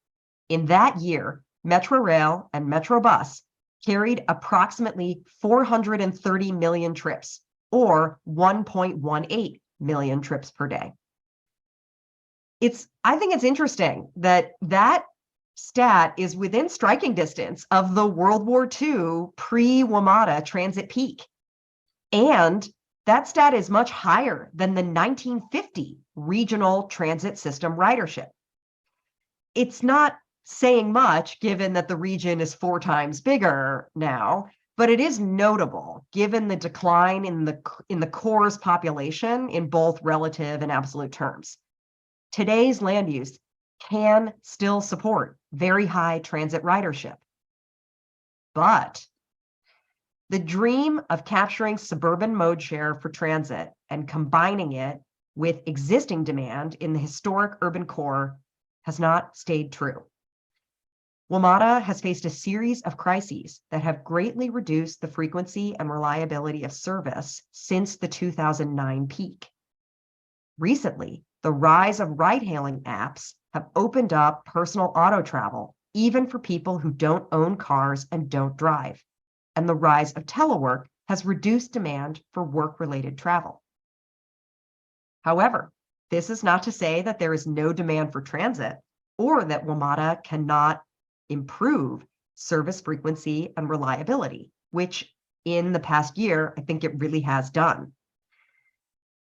G: In that year, Metrorail and Metrobus carried approximately 430 million trips, or 1.18 million trips per day. I think it's interesting that that stat is within striking distance of the World War II pre-WMATA transit peak. And that stat is much higher than the 1950 regional transit system ridership. It's not saying much given that the region is 4 times bigger now, but it is notable given the decline in the core's population in both relative and absolute terms. Today's land use can still support very high transit ridership. But the dream of capturing suburban mode share for transit and combining it with existing demand in the historic urban core has not stayed true. WMATA has faced a series of crises that have greatly reduced the frequency and reliability of service since the 2009 peak. Recently, the rise of ride-hailing apps have opened up personal auto travel, even for people who don't own cars and don't drive. And the rise of telework has reduced demand for work-related travel. However, this is not to say that there is no demand for transit or that WMATA cannot improve service frequency and reliability, which in the past year, I think it really has done.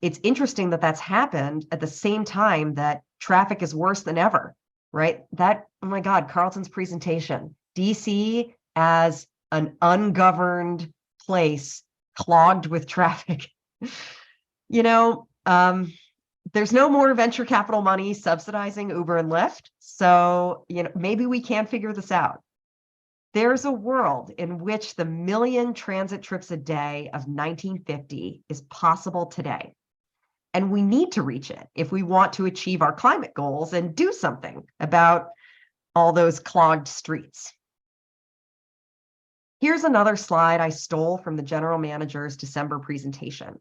G: It's interesting that that's happened at the same time that traffic is worse than ever, right? Oh my God, Carlton's presentation, DC as an ungoverned place clogged with traffic. There's no more venture capital money subsidizing Uber and Lyft. So, maybe we can figure this out. There's a world in which the 1 million transit trips a day of 1950 is possible today. And we need to reach it if we want to achieve our climate goals and do something about all those clogged streets. Here's another slide I stole from the general manager's December presentation.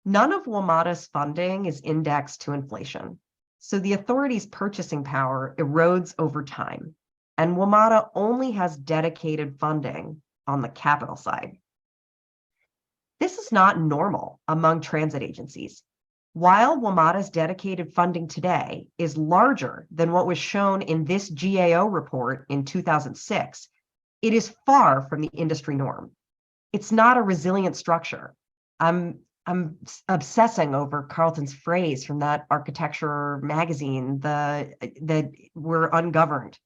G: None of WMATA's funding is indexed to inflation, so the authority's purchasing power erodes over time, and WMATA only has dedicated funding on the capital side. This is not normal among transit agencies. While WMATA's dedicated funding today is larger than what was shown in this GAO report in 2006, it is far from the industry norm. It's not a resilient structure. I'm obsessing over Carlton's phrase from that architecture magazine, that we're ungoverned.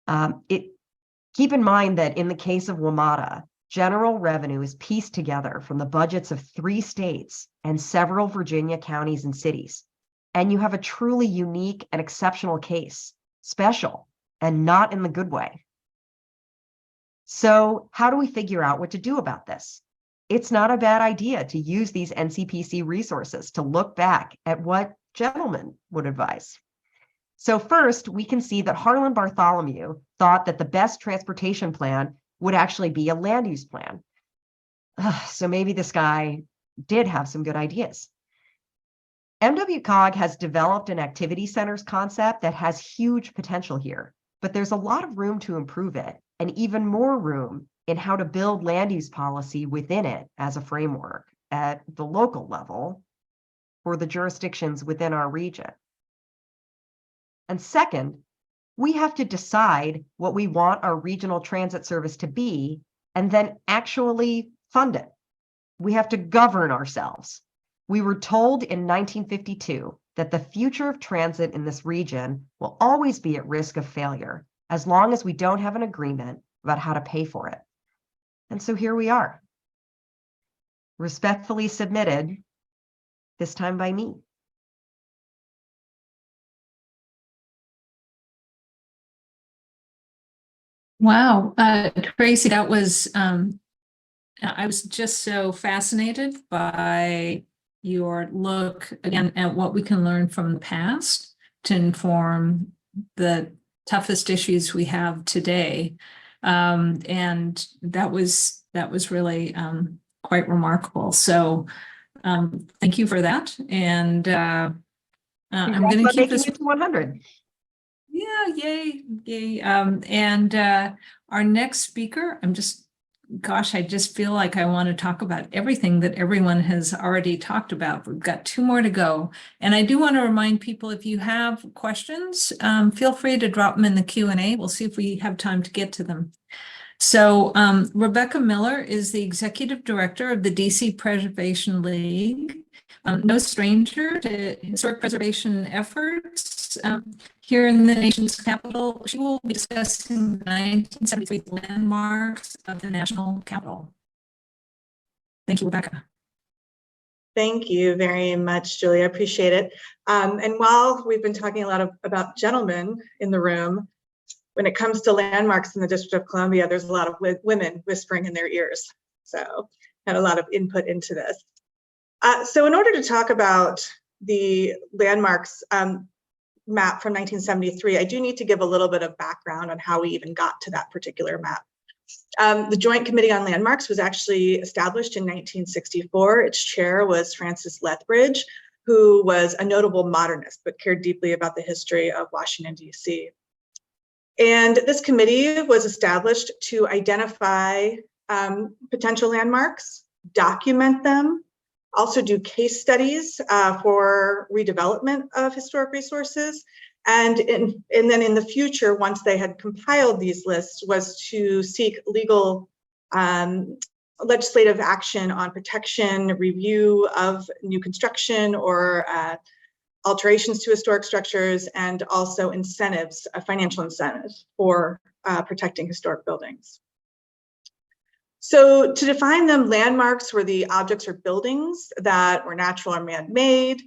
G: Keep in mind that in the case of WMATA, general revenue is pieced together from the budgets of 3 states and several Virginia counties and cities. And you have a truly unique and exceptional case, special, and not in the good way. So how do we figure out what to do about this? It's not a bad idea to use these NCPC resources to look back at what gentlemen would advise. So first, we can see that Harlan Bartholomew thought that the best transportation plan would actually be a land use plan. So maybe this guy did have some good ideas. MWCOG has developed an activity centers concept that has huge potential here, but there's a lot of room to improve it, and even more room in how to build land use policy within it as a framework at the local level for the jurisdictions within our region. And second, we have to decide what we want our regional transit service to be and then actually fund it. We have to govern ourselves. We were told in 1952 that the future of transit in this region will always be at risk of failure as long as we don't have an agreement about how to pay for it. And so here we are. Respectfully submitted, this time by me.
A: Wow, Tracy, that was, I was just so fascinated by your look again at what we can learn from the past to inform the toughest issues we have today. And that was really quite remarkable. So thank you for that. And I'm going to keep this
G: to 100.
A: Yeah, yay, yay. And our next speaker, I just feel like I want to talk about everything that everyone has already talked about. We've got 2 more to go. And I do want to remind people, if you have questions, feel free to drop them in the Q&A. We'll see if we have time to get to them. So Rebecca Miller is the Executive Director of the DC Preservation League. No stranger to historic preservation efforts here in the nation's capital. She will be discussing the 1973 landmarks of the national capital. Thank you, Rebecca.
H: Thank you very much, Julie. I appreciate it. And while we've been talking a lot about gentlemen in the room, when it comes to landmarks in the District of Columbia, there's a lot of women whispering in their ears. So had a lot of input into this. So in order to talk about the landmarks map from 1973, I do need to give a little bit of background on how we even got to that particular map. The Joint Committee on Landmarks was actually established in 1964. Its chair was Francis Lethbridge, who was a notable modernist, but cared deeply about the history of Washington, D.C. And this committee was established to identify potential landmarks, document them, also do case studies for redevelopment of historic resources. And then in the future, once they had compiled these lists, was to seek legal legislative action on protection, review of new construction or alterations to historic structures, and also incentives, financial incentives for protecting historic buildings. So to define them, landmarks were the objects or buildings that were natural or man-made.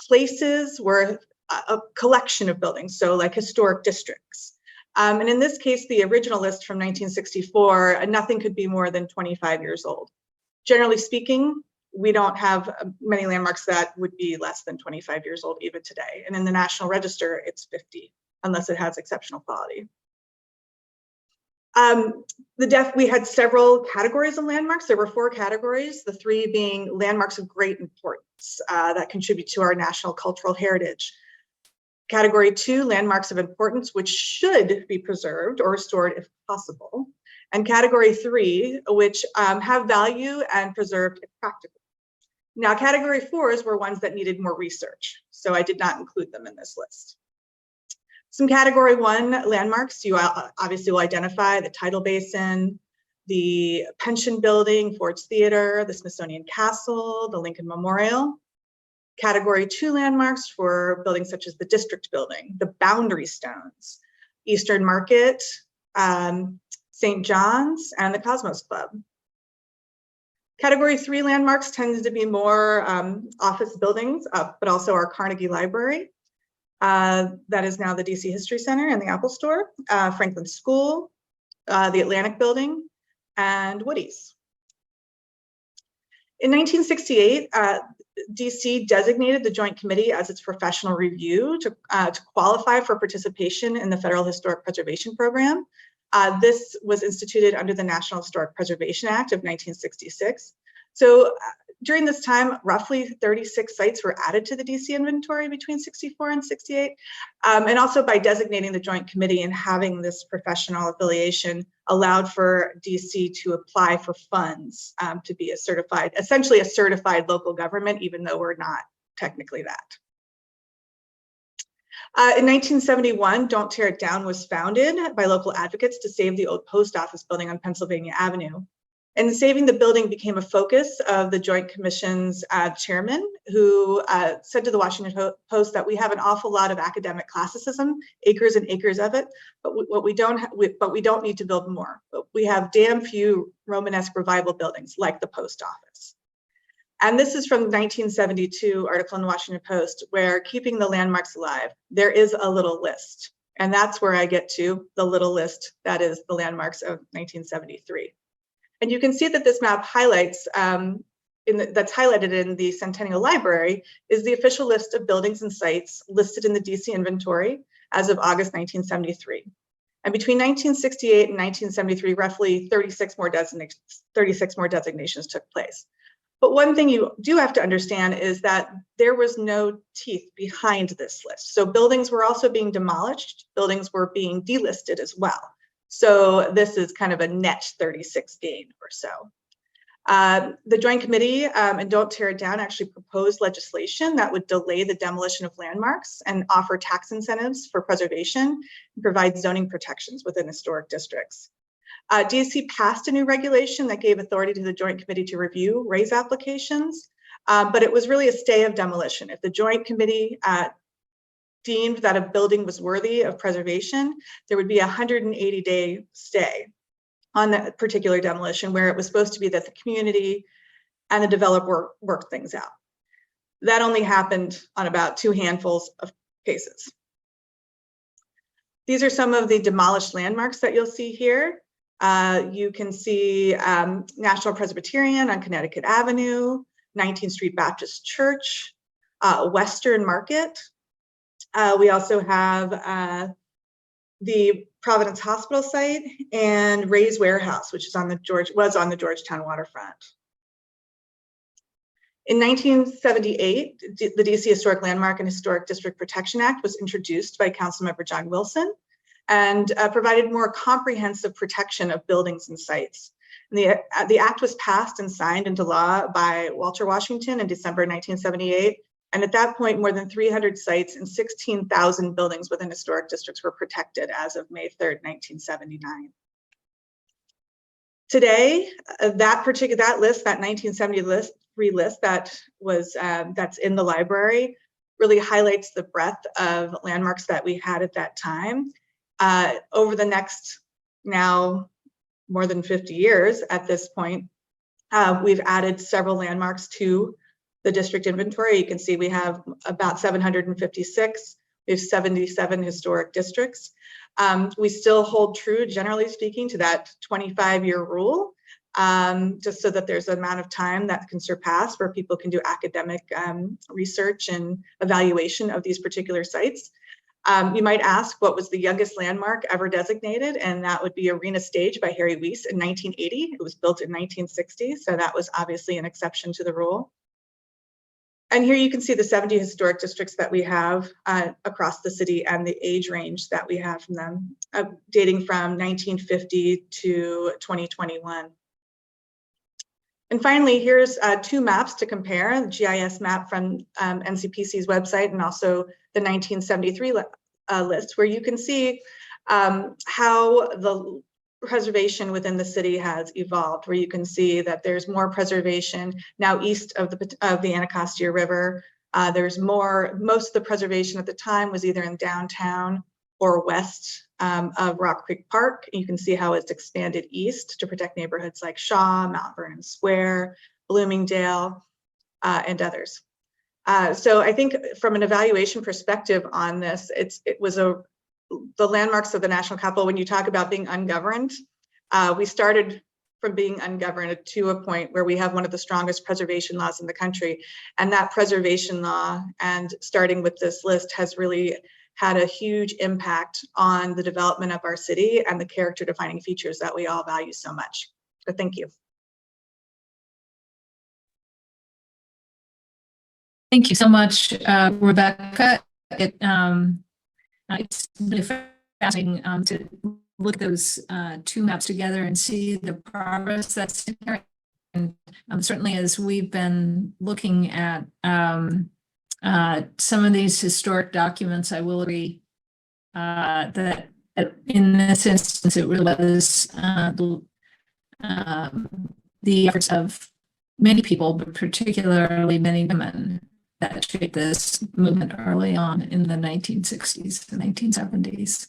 H: Places were a collection of buildings, so like historic districts. And in this case, the original list from 1964, nothing could be more than 25 years old. Generally speaking, we don't have many landmarks that would be less than 25 years old even today. And in the National Register, it's 50, unless it has exceptional quality. We had several categories of landmarks. There were 4 categories, the 3 being landmarks of great importance that contribute to our national cultural heritage. Category 2, landmarks of importance, which should be preserved or restored if possible. And category 3, which have value and preserved if practical. Now, category 4s were ones that needed more research, so I did not include them in this list. Some category 1 landmarks, you obviously will identify the Tidal Basin, the Pension Building, Ford's Theater, the Smithsonian Castle, the Lincoln Memorial. Category 2 landmarks for buildings such as the District Building, the Boundary Stones, Eastern Market, St. John's, and the Cosmos Club. Category 3 landmarks tends to be more office buildings, but also our Carnegie Library. That is now the DC History Center and the Apple Store, Franklin School, the Atlantic Building, and Woody's. In 1968, DC designated the Joint Committee as its professional review to qualify for participation in the Federal Historic Preservation Program. This was instituted under the National Historic Preservation Act of 1966. So during this time, roughly 36 sites were added to the DC inventory between 64 and 68. And also by designating the Joint Committee and having this professional affiliation allowed for DC to apply for funds to be essentially a certified local government, even though we're not technically that. In 1971, Don't Tear It Down was founded by local advocates to save the old post office building on Pennsylvania Avenue. And saving the building became a focus of the Joint Commission's chairman, who said to the Washington Post that we have an awful lot of academic classicism, acres and acres of it, but we don't need to build more. But we have damn few Romanesque revival buildings like the post office. And this is from the 1972 article in the Washington Post, where keeping the landmarks alive, there is a little list. And that's where I get to the little list that is the landmarks of 1973. And you can see that this map highlights, that's highlighted in the Centennial Library, is the official list of buildings and sites listed in the DC inventory as of August 1973. And between 1968 and 1973, roughly 36 more designations took place. But one thing you do have to understand is that there was no teeth behind this list. So buildings were also being demolished, buildings were being delisted as well. So this is kind of a net 36 gain or so. The Joint Committee and Don't Tear It Down actually proposed legislation that would delay the demolition of landmarks and offer tax incentives for preservation and provide zoning protections within historic districts. DC passed a new regulation that gave authority to the Joint Committee to review raise applications, but it was really a stay of demolition. If the Joint Committee deemed that a building was worthy of preservation, there would be a 180-day stay on that particular demolition, where it was supposed to be that the community and the developer worked things out. That only happened on about 2 handfuls of cases. These are some of the demolished landmarks that you'll see here. You can see National Presbyterian on Connecticut Avenue, 19th Street Baptist Church, Western Market. We also have the Providence Hospital site and Ray's Warehouse, which is on the Georgetown waterfront. In 1978, the DC Historic Landmark and Historic District Protection Act was introduced by Councilmember John Wilson and provided more comprehensive protection of buildings and sites. And the act was passed and signed into law by Walter Washington in December 1978. And at that point, more than 300 sites and 16,000 buildings within historic districts were protected as of May 3rd, 1979. Today, that list, that 1973 list that was that's in the library, really highlights the breadth of landmarks that we had at that time. Over the next now more than 50 years at this point, we've added several landmarks to the district inventory. You can see we have about 756. We have 77 historic districts. We still hold true, generally speaking, to that 25-year rule, just so that there's an amount of time that can surpass where people can do academic research and evaluation of these particular sites. You might ask, what was the youngest landmark ever designated? And that would be Arena Stage by Harry Weiss in 1980. It was built in 1960, so that was obviously an exception to the rule. And here you can see the 70 historic districts that we have across the city and the age range that we have from them, dating from 1950 to 2021. And finally, here's 2 maps to compare, the GIS map from NCPC's website and also the 1973 list, where you can see how the preservation within the city has evolved, where you can see that there's more preservation now east of the Anacostia River. There's most of the preservation at the time was either in downtown or west of Rock Creek Park. You can see how it's expanded east to protect neighborhoods like Shaw, Mount Vernon Square, Bloomingdale, and others. So I think from an evaluation perspective on this, it was the landmarks of the National Capital. When you talk about being ungoverned, we started from being ungoverned to a point where we have one of the strongest preservation laws in the country. And that preservation law, and starting with this list, has really had a huge impact on the development of our city and the character defining features that we all value so much. So thank you.
A: Thank you so much, Rebecca. It's really fascinating to look at those two maps together and see the progress that's in there. And certainly as we've been looking at some of these historic documents, I will agree that in this instance, it really was the efforts of many people, but particularly many women, that shaped this movement early on in the 1960s and 1970s.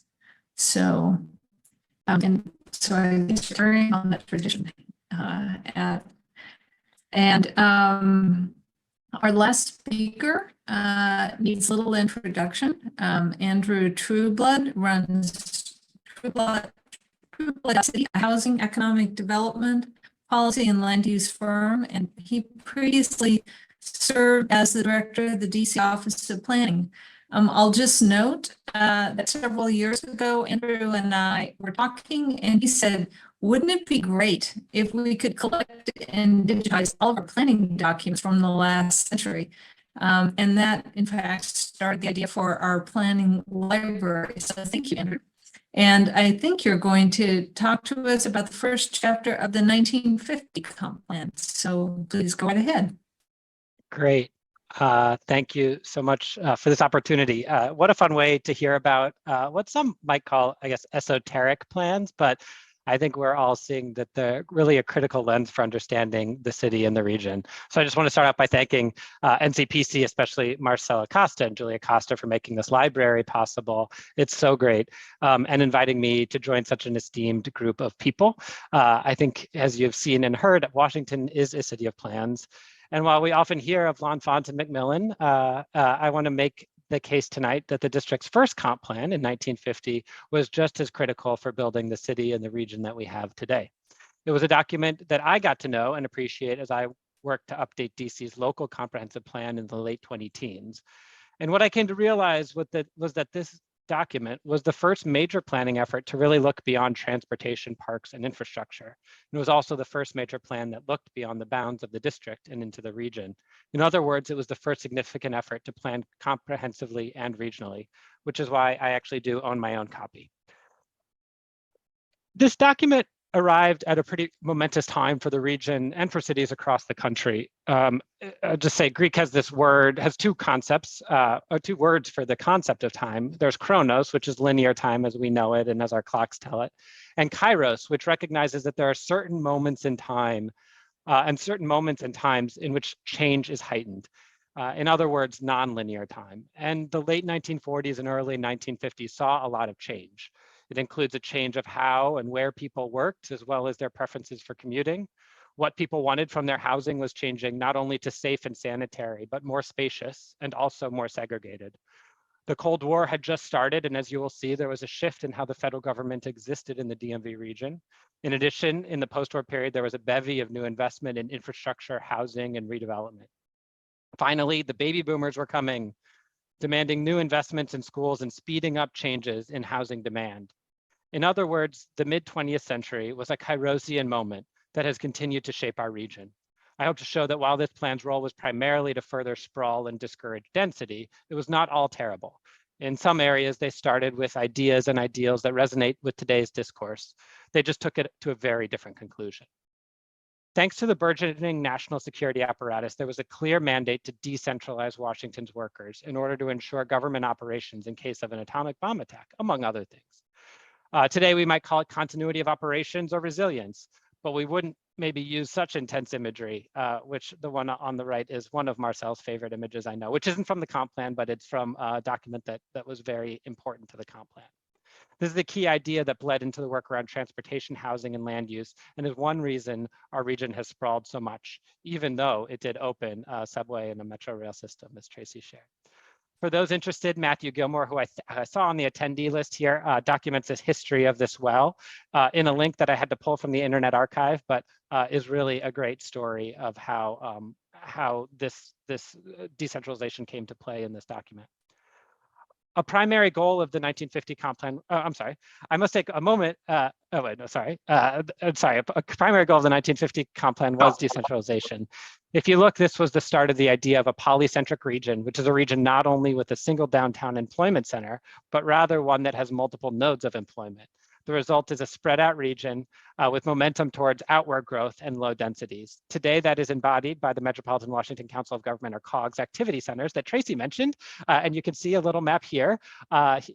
A: So, and so I'm carrying on that tradition. Our last speaker needs little introduction. Andrew Trueblood runs Trueblood City, a housing, economic development, policy, and land use firm, and he previously served as the director of the DC Office of Planning. I'll just note that several years ago, Andrew and I were talking, and he said, wouldn't it be great if we could collect and digitize all of our planning documents from the last century? And that, in fact, started the idea for our planning library. So thank you, Andrew. And I think you're going to talk to us about the first chapter of the 1950 comp plan. So please go right ahead.
I: Great. Thank you so much for this opportunity. What a fun way to hear about what some might call, I guess, esoteric plans, but I think we're all seeing that they're really a critical lens for understanding the city and the region. So I just want to start out by thanking NCPC, especially Marcela Costa and Julia Costa, for making this library possible. It's so great, and inviting me to join such an esteemed group of people. I think, as you've seen and heard, Washington is a city of plans. And while we often hear of L'Enfant and Macmillan, I want to make the case tonight that the district's first comp plan in 1950 was just as critical for building the city and the region that we have today. It was a document that I got to know and appreciate as I worked to update DC's local comprehensive plan in the late 2010s. And what I came to realize was that this document was the first major planning effort to really look beyond transportation, parks, and infrastructure. And it was also the first major plan that looked beyond the bounds of the district and into the region. In other words, it was the first significant effort to plan comprehensively and regionally, which is why I actually do own my own copy. This document arrived at a pretty momentous time for the region and for cities across the country. I'll just say Greek has two concepts, or two words for the concept of time. There's chronos, which is linear time as we know it and as our clocks tell it, and kairos, which recognizes that there are certain moments in time and certain moments and times in which change is heightened. In other words, non-linear time. And the late 1940s and early 1950s saw a lot of change. It includes a change of how and where people worked, as well as their preferences for commuting. What people wanted from their housing was changing not only to safe and sanitary, but more spacious and also more segregated. The Cold War had just started, and as you will see, there was a shift in how the federal government existed in the DMV region. In addition, in the post-war period, there was a bevy of new investment in infrastructure, housing, and redevelopment. Finally, the baby boomers were coming, demanding new investments in schools and speeding up changes in housing demand. In other words, the mid-20th century was a Kairosian moment that has continued to shape our region. I hope to show that while this plan's role was primarily to further sprawl and discourage density, it was not all terrible. In some areas, they started with ideas and ideals that resonate with today's discourse. They just took it to a very different conclusion. Thanks to the burgeoning national security apparatus, there was a clear mandate to decentralize Washington's workers in order to ensure government operations in case of an atomic bomb attack, among other things. Today, we might call it continuity of operations or resilience, but we wouldn't maybe use such intense imagery, which the one on the right is one of Marcel's favorite images I know, which isn't from the comp plan, but it's from a document that was very important to the comp plan. This is the key idea that bled into the work around transportation, housing, and land use, and is one reason our region has sprawled so much, even though it did open a subway and a metro rail system, as Tracy shared. For those interested, Matthew Gilmore, who I saw on the attendee list here, documents this history of this well in a link that I had to pull from the Internet Archive, but is really a great story of how this decentralization came to play in this document. A primary goal of the 1950 comp plan, I'm sorry, I must take a moment. A primary goal of the 1950 comp plan was decentralization. If you look, this was the start of the idea of a polycentric region, which is a region not only with a single downtown employment center, but rather one that has multiple nodes of employment. The result is a spread out region with momentum towards outward growth and low densities. Today, that is embodied by the Metropolitan Washington Council of Government, or COGS, activity centers that Tracy mentioned. And you can see a little map here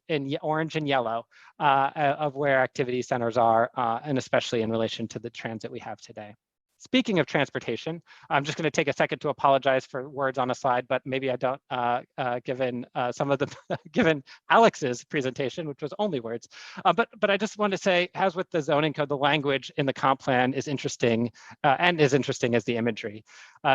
I: in orange and yellow of where activity centers are, and especially in relation to the transit we have today. Speaking of transportation, I'm just going to take a second to apologize for words on a slide, but maybe I don't, given some of the, given Alex's presentation, which was only words. But I just want to say, as with the zoning code, the language in the comp plan is interesting, and as interesting as the imagery.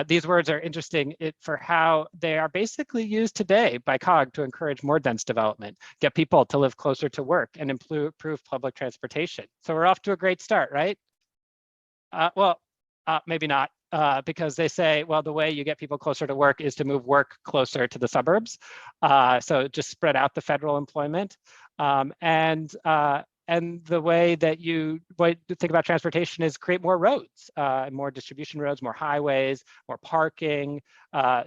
I: These words are interesting for how they are basically used today by COG to encourage more dense development, get people to live closer to work, and improve public transportation. So we're off to a great start, right? Maybe not, because they say, well, the way you get people closer to work is to move work closer to the suburbs. So just spread out the federal employment. And the way that you think about transportation is create more roads, more distribution roads, more highways, more parking.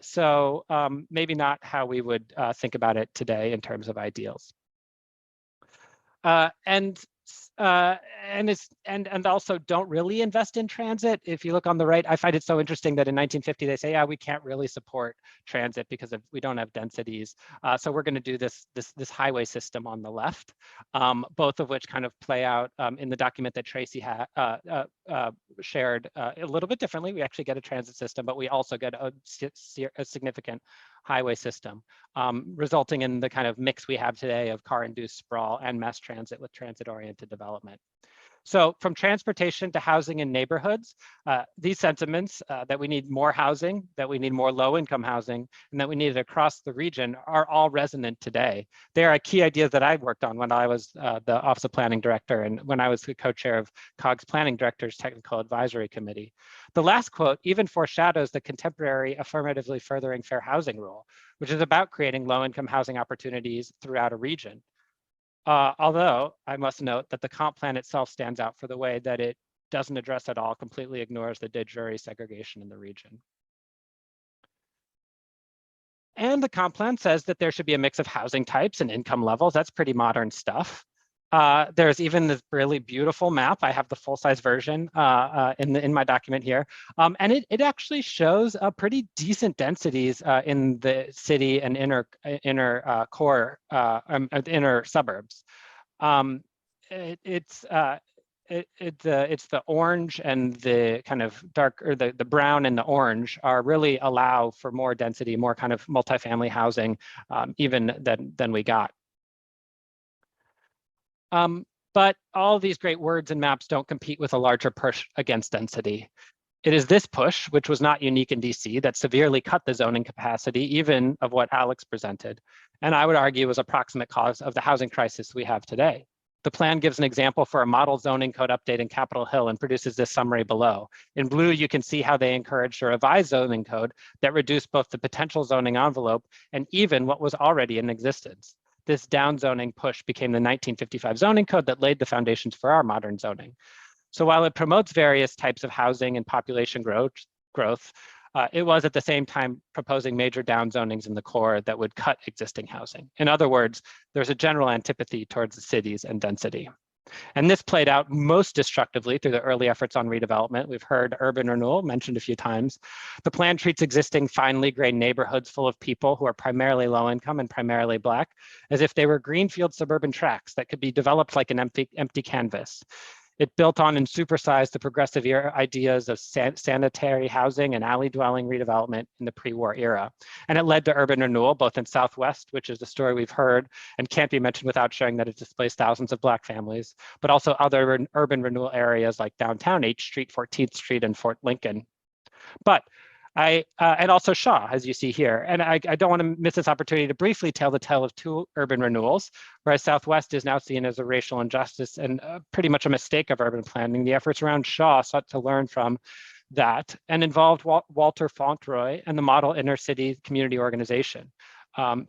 I: So maybe not how we would think about it today in terms of ideals. And also don't really invest in transit. If you look on the right, I find it so interesting that in 1950 they say, yeah, we can't really support transit because we don't have densities. So we're going to do this highway system on the left, both of which kind of play out in the document that Tracy shared a little bit differently. We actually get a transit system, but we also get a significant highway system, resulting in the kind of mix we have today of car-induced sprawl and mass transit with transit-oriented development. So from transportation to housing and neighborhoods, these sentiments that we need more housing, that we need more low-income housing, and that we need it across the region are all resonant today. They are key ideas that I worked on when I was the Office of Planning Director and when I was the co-chair of COG's Planning Director's Technical Advisory Committee. The last quote even foreshadows the contemporary affirmatively furthering fair housing rule, which is about creating low-income housing opportunities throughout a region. Although I must note that the comp plan itself stands out for the way that it doesn't address at all, completely ignores the de jure segregation in the region. And the comp plan says that there should be a mix of housing types and income levels. That's pretty modern stuff. There's even this really beautiful map. I have the full-size version in my document here. And it actually shows pretty decent densities in the city and inner core, inner suburbs. It's the orange and the kind of dark, or the brown and the orange are really allow for more density, more kind of multifamily housing, even than we got. But all these great words and maps don't compete with a larger push against density. It is this push, which was not unique in DC, that severely cut the zoning capacity, even of what Alex presented, and I would argue was a proximate cause of the housing crisis we have today. The plan gives an example for a model zoning code update in Capitol Hill and produces this summary below. In blue, you can see how they encouraged a revised zoning code that reduced both the potential zoning envelope and even what was already in existence. This downzoning push became the 1955 zoning code that laid the foundations for our modern zoning. So while it promotes various types of housing and population growth, it was at the same time proposing major downzonings in the core that would cut existing housing. In other words, there's a general antipathy towards the cities and density. And this played out most destructively through the early efforts on redevelopment. We've heard urban renewal mentioned a few times. The plan treats existing finely grained neighborhoods full of people who are primarily low income and primarily Black as if they were greenfield suburban tracts that could be developed like an empty canvas. It built on and supersized the progressive era ideas of sanitary housing and alley dwelling redevelopment in the pre-war era. And it led to urban renewal, both in Southwest, which is the story we've heard and can't be mentioned without showing that it displaced thousands of Black families, but also other urban renewal areas like downtown H Street, 14th Street, and Fort Lincoln. But and also Shaw, as you see here. And I don't want to miss this opportunity to briefly tell the tale of two urban renewals, whereas Southwest is now seen as a racial injustice and pretty much a mistake of urban planning. The efforts around Shaw sought to learn from that and involved Walter Fauntleroy and the Model Inner City Community Organization.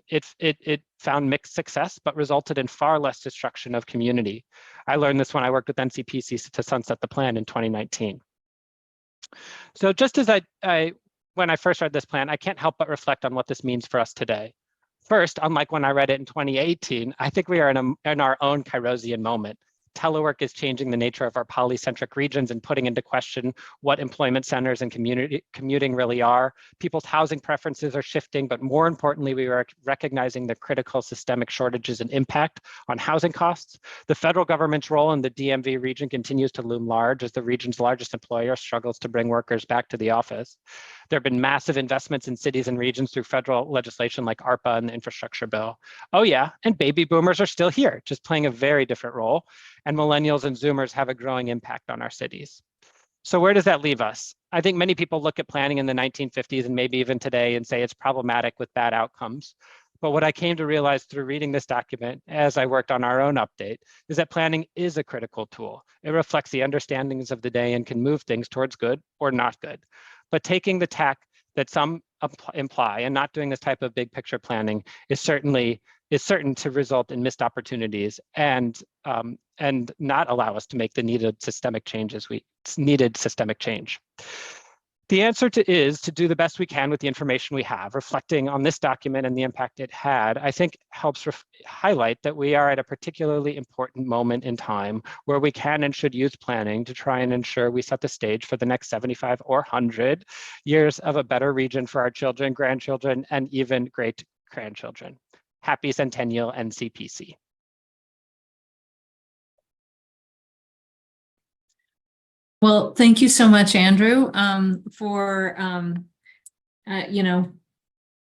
I: It found mixed success, but resulted in far less destruction of community. I learned this when I worked with NCPC to sunset the plan in 2019. So just as when I first read this plan, I can't help but reflect on what this means for us today. First, unlike when I read it in 2018, I think we are in our own Kairosian moment. Telework is changing the nature of our polycentric regions and putting into question what employment centers and commuting really are. People's housing preferences are shifting, but more importantly, we are recognizing the critical systemic shortages and impact on housing costs. The federal government's role in the DMV region continues to loom large as the region's largest employer struggles to bring workers back to the office. There have been massive investments in cities and regions through federal legislation like ARPA and the infrastructure bill. Oh yeah, and baby boomers are still here, just playing a very different role. And millennials and Zoomers have a growing impact on our cities. So where does that leave us? I think many people look at planning in the 1950s and maybe even today and say it's problematic with bad outcomes. But what I came to realize through reading this document as I worked on our own update is that planning is a critical tool. It reflects the understandings of the day and can move things towards good or not good. But taking the tack that some imply and not doing this type of big picture planning is certain to result in missed opportunities and not allow us to make the needed systemic changes needed systemic change. The answer is to do the best we can with the information we have. Reflecting on this document and the impact it had, I think helps highlight that we are at a particularly important moment in time where we can and should use planning to try and ensure we set the stage for the next 75 or 100 years of a better region for our children, grandchildren, and even great-grandchildren. Happy Centennial NCPC.
A: Well, thank you so much, Andrew, for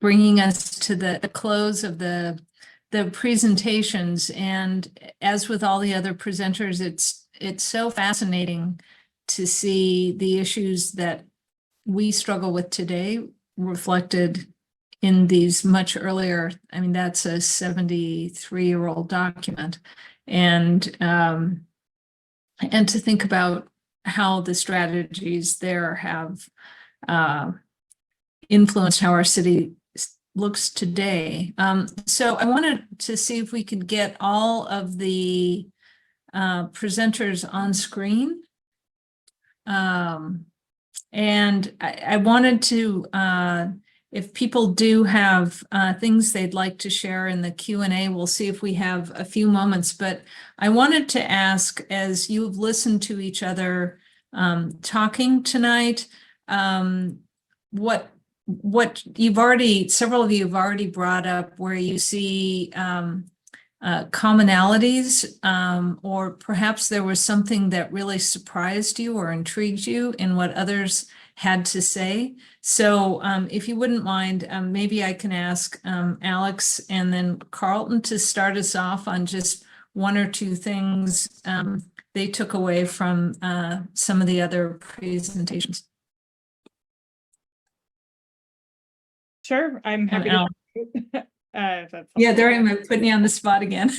A: bringing us to the close of the presentations. And as with all the other presenters, it's so fascinating to see the issues that we struggle with today reflected in these much earlier. I mean, that's a 73-year-old document, and to think about how the strategies there have influenced how our city looks today. So I wanted to see if we could get all of the presenters on screen. And I wanted to, if people do have things they'd like to share in the Q&A, we'll see if we have a few moments. But I wanted to ask, as you've listened to each other talking tonight, what you've already, several of you have already brought up where you see commonalities, or perhaps there was something that really surprised you or intrigued you in what others had to say. So if you wouldn't mind, maybe I can ask Alex and then Carlton to start us off on just one or two things they took away from some of the other presentations.
D: Sure, I'm happy to.
A: Yeah, there I am. I'm putting you on the spot again.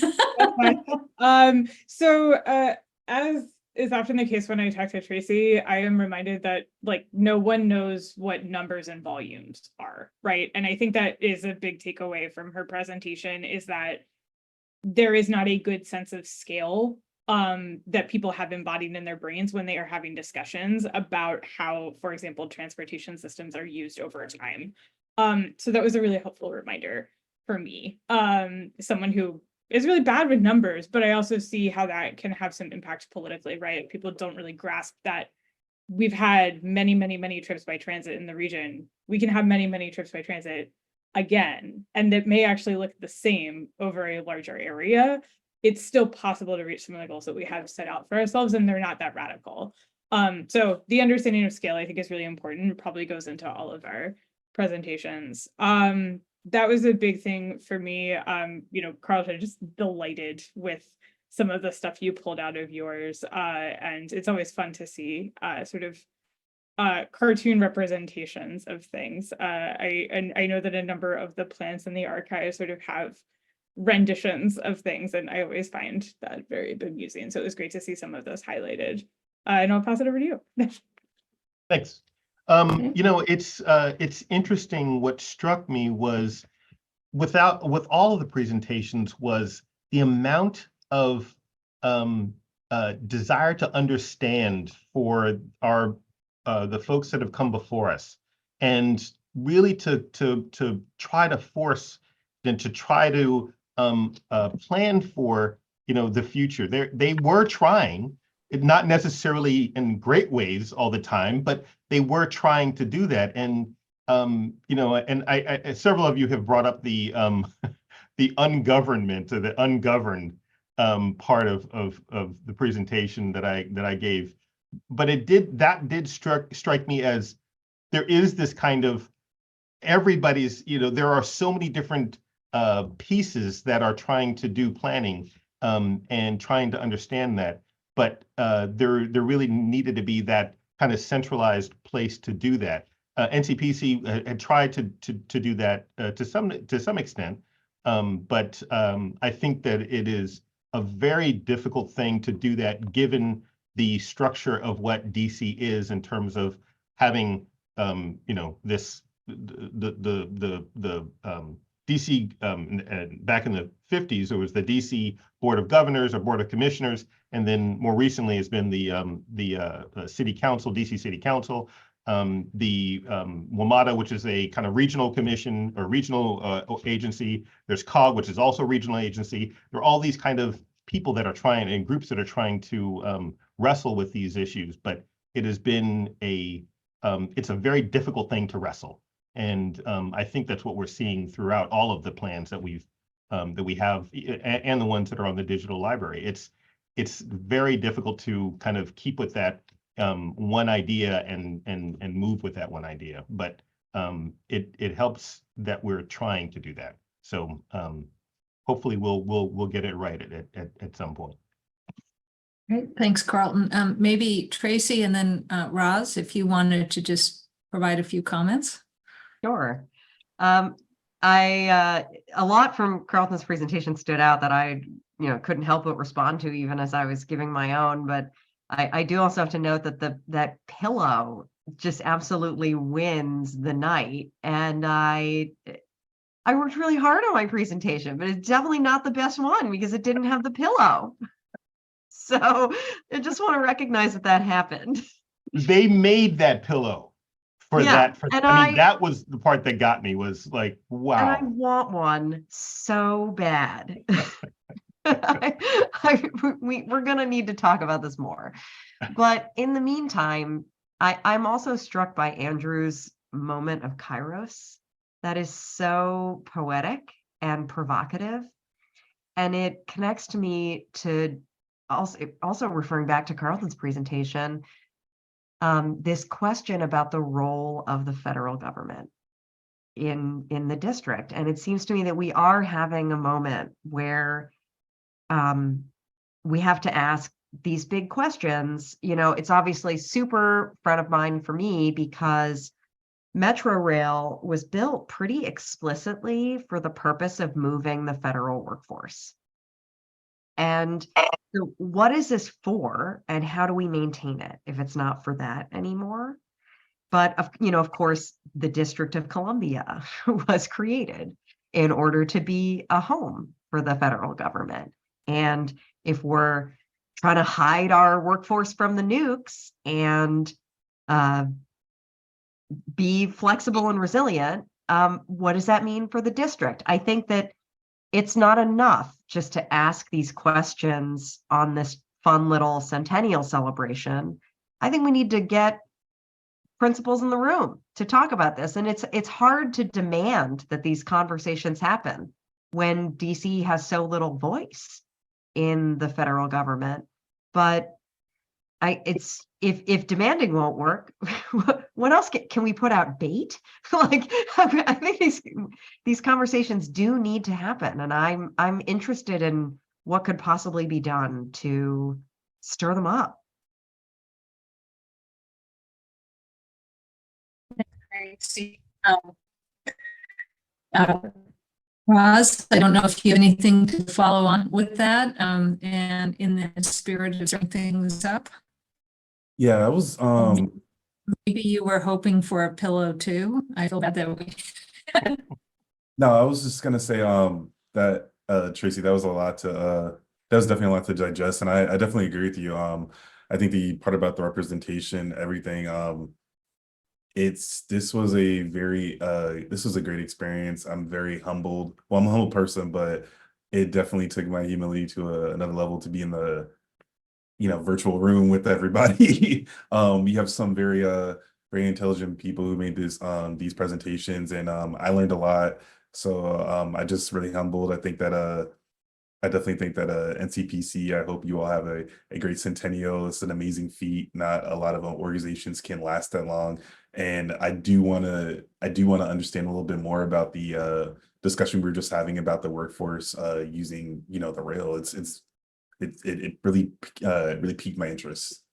D: So as is often the case when I talk to Tracy, I am reminded that like no one knows what numbers and volumes are, right? And I think that is a big takeaway from her presentation, is that there is not a good sense of scale that people have embodied in their brains when they are having discussions about how, for example, transportation systems are used over time. So that was a really helpful reminder for me, someone who is really bad with numbers, but I also see how that can have some impact politically, right? People don't really grasp that we've had many, many, many trips by transit in the region. We can have many, many trips by transit again, and that may actually look the same over a larger area. it's still possible to reach some of the goals that we have set out for ourselves, and they're not that radical. So the understanding of scale, I think, is really important. It probably goes into all of our presentations. That was a big thing for me. Carlton, just delighted with some of the stuff you pulled out of yours. And it's always fun to see sort of cartoon representations of things. I know that a number of the plans in the archive sort of have renditions of things, and I always find that very amusing. So it was great to see some of those highlighted. And I'll pass it over to you.
F: Thanks. It's interesting. What struck me was with all of the presentations was the amount of desire to understand for the folks that have come before us, and really to try to force and to try to plan for the future. They were trying, not necessarily in great ways all the time, but they were trying to do that. And and I several of you have brought up the the ungovernment or the ungoverned part of the presentation that I gave. But that did strike me as there is this kind of everybody's, there are so many different pieces that are trying to do planning and trying to understand that. But there really needed to be that kind of centralized place to do that. NCPC had tried to do that to some extent, but I think that it is a very difficult thing to do that given the structure of what DC is in terms of having this the DC back in the 50s, it was the DC Board of Governors or Board of Commissioners, and then more recently has been the City Council, DC City Council, the WMATA, which is a kind of regional commission or regional agency. There's COG, which is also a regional agency. There are all these kind of people that are trying and groups that are trying to wrestle with these issues, but it has been it's a very difficult thing to wrestle. And I think that's what we're seeing throughout all of the plans that we have and the ones that are on the digital library. It's very difficult to kind of keep with that one idea and move with that one idea, but it helps that we're trying to do that. So hopefully we'll get it right at some point.
A: Great, thanks, Carlton. Maybe Tracy and then Roz, if you wanted to just provide a few comments.
G: Sure. A lot from Carlton's presentation stood out that I couldn't help but respond to even as I was giving my own, but I do also have to note that that pillow just absolutely wins the night. And I worked really hard on my presentation, but it's definitely not the best one because it didn't have the pillow. So I just want to recognize that happened.
F: They made that pillow for that. I mean, that was the part that got me, was like, wow.
G: And I want one so bad. We're going to need to talk about this more. But in the meantime, I'm also struck by Andrew's moment of Kairos. That is so poetic and provocative. And it connects to me to also referring back to Carlton's presentation, this question about the role of the federal government in the district. And it seems to me that we are having a moment where we have to ask these big questions. It's obviously super front of mind for me because Metro Rail was built pretty explicitly for the purpose of moving the federal workforce. And so what is this for, and how do we maintain it if it's not for that anymore? But of course, the District of Columbia was created in order to be a home for the federal government. And if we're trying to hide our workforce from the nukes and be flexible and resilient, what does that mean for the district? I think that it's not enough just to ask these questions on this fun little centennial celebration. I think we need to get principals in the room to talk about this. And it's hard to demand that these conversations happen when DC has so little voice. in the federal government. But if demanding won't work, what else can we put out bait? Like, I think these conversations do need to happen, and I'm interested in what could possibly be done to stir them up.
A: Roz, I don't know if you have anything to follow on with that, and in the spirit of stirring things up.
E: Yeah, I was
A: Maybe you were hoping for a pillow too. I feel bad that we.
E: no, I was just gonna say that Tracy, that was a lot to that was definitely a lot to digest, and I definitely agree with you. I think the part about the representation, everything, this was a great experience. I'm very humbled. Well, I'm a humble person, but it definitely took my humility to another level to be in the virtual room with everybody. You have some very intelligent people who made these presentations, and I learned a lot. So I just really humbled. I definitely think that NCPC, I hope you all have a great centennial. It's an amazing feat. Not a lot of organizations can last that long. And I do want to understand a little bit more about the discussion we were just having about the workforce using the rail. It really piqued my interest.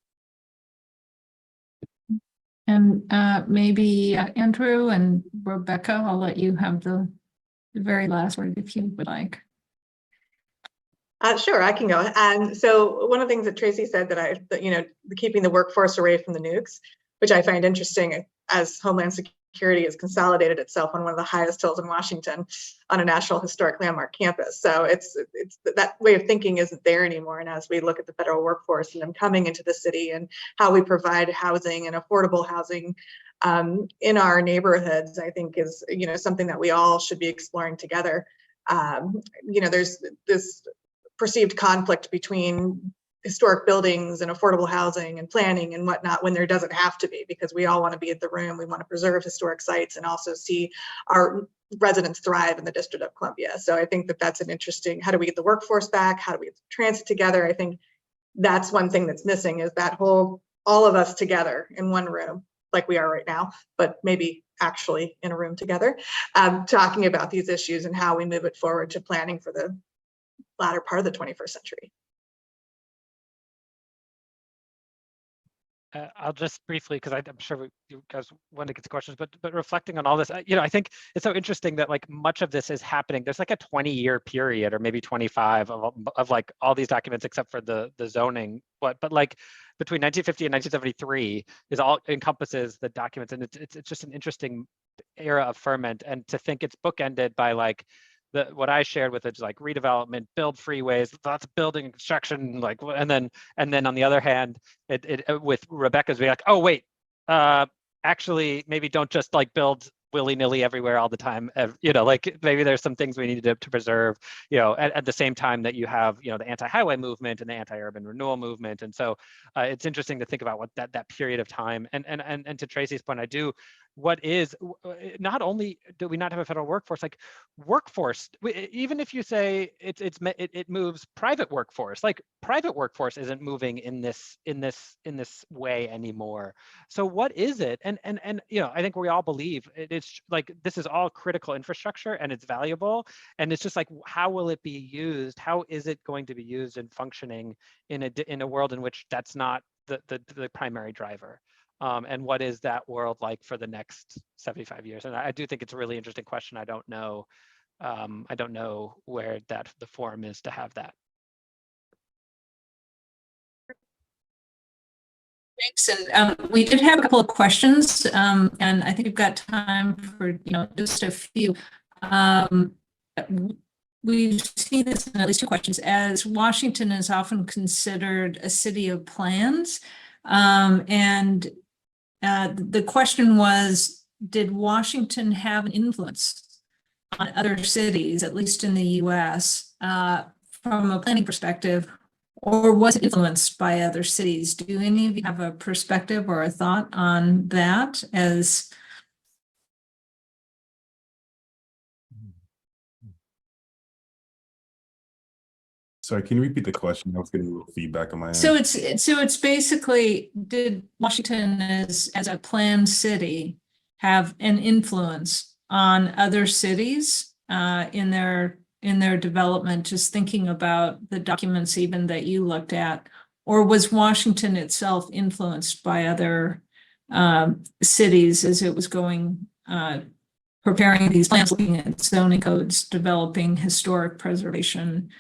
A: And maybe Andrew and Rebecca, I'll let you have the very last word if you would like.
H: Sure, I can go. So one of the things that Tracy said that keeping the workforce away from the nukes, which I find interesting as Homeland Security has consolidated itself on one of the highest hills in Washington on a National Historic Landmark campus. So it's that way of thinking isn't there anymore. And as we look at the federal workforce and them coming into the city and how we provide housing and affordable housing in our neighborhoods, I think is something that we all should be exploring together. There's this perceived conflict between historic buildings and affordable housing and planning and whatnot when there doesn't have to be, because we all want to be at the room. We want to preserve historic sites and also see our residents thrive in the District of Columbia. So I think that that's an interesting, how do we get the workforce back? How do we get the transit together? I think that's one thing that's missing, is that whole, all of us together in one room, like we are right now, but maybe actually in a room together, talking about these issues and how we move it forward to planning for the latter part of the 21st century.
I: I'll just briefly, because I'm sure you guys want to get to questions, but reflecting on all this, I think it's so interesting that like much of this is happening. There's like a 20-year period, or maybe 25 of like all these documents except for the zoning. But like between 1950 and 1973 is all encompasses the documents, and it's just an interesting era of ferment. And to think it's bookended by like what I shared with it is like redevelopment, build freeways, lots of building and construction, like, and then on the other hand, it with Rebecca's being like, oh wait, actually maybe don't just like build willy-nilly everywhere all the time. Like maybe there's some things we need to preserve, at the same time that you have, the anti-highway movement and the anti-urban renewal movement. And so it's interesting to think about what that period of time, and to Tracy's point, not only do we not have a federal workforce, like workforce, even if you say it moves private workforce, like private workforce isn't moving in this way anymore. So what is it? And I think we all believe it's like this is all critical infrastructure and it's valuable, and it's just like, how will it be used? How is it going to be used and functioning in a world in which that's not the primary driver? And what is that world like for the next 75 years? And I do think it's a really interesting question. I don't know where the forum is to have that.
A: Thanks. And we did have a couple of questions, and I think we've got time for just a few. We've seen this in at least two questions, as Washington is often considered a city of plans, and the question was, did Washington have an influence on other cities, at least in the US, from a planning perspective, or was it influenced by other cities? Do any of you have a perspective or a thought on that?
E: Sorry, can you repeat the question? I was getting a little feedback on my end.
A: So it's basically, did Washington as a planned city have an influence on other cities in their development, just thinking about the documents even that you looked at? Or was Washington itself influenced by other cities as it was going, preparing these plans, looking at zoning codes, developing historic preservation?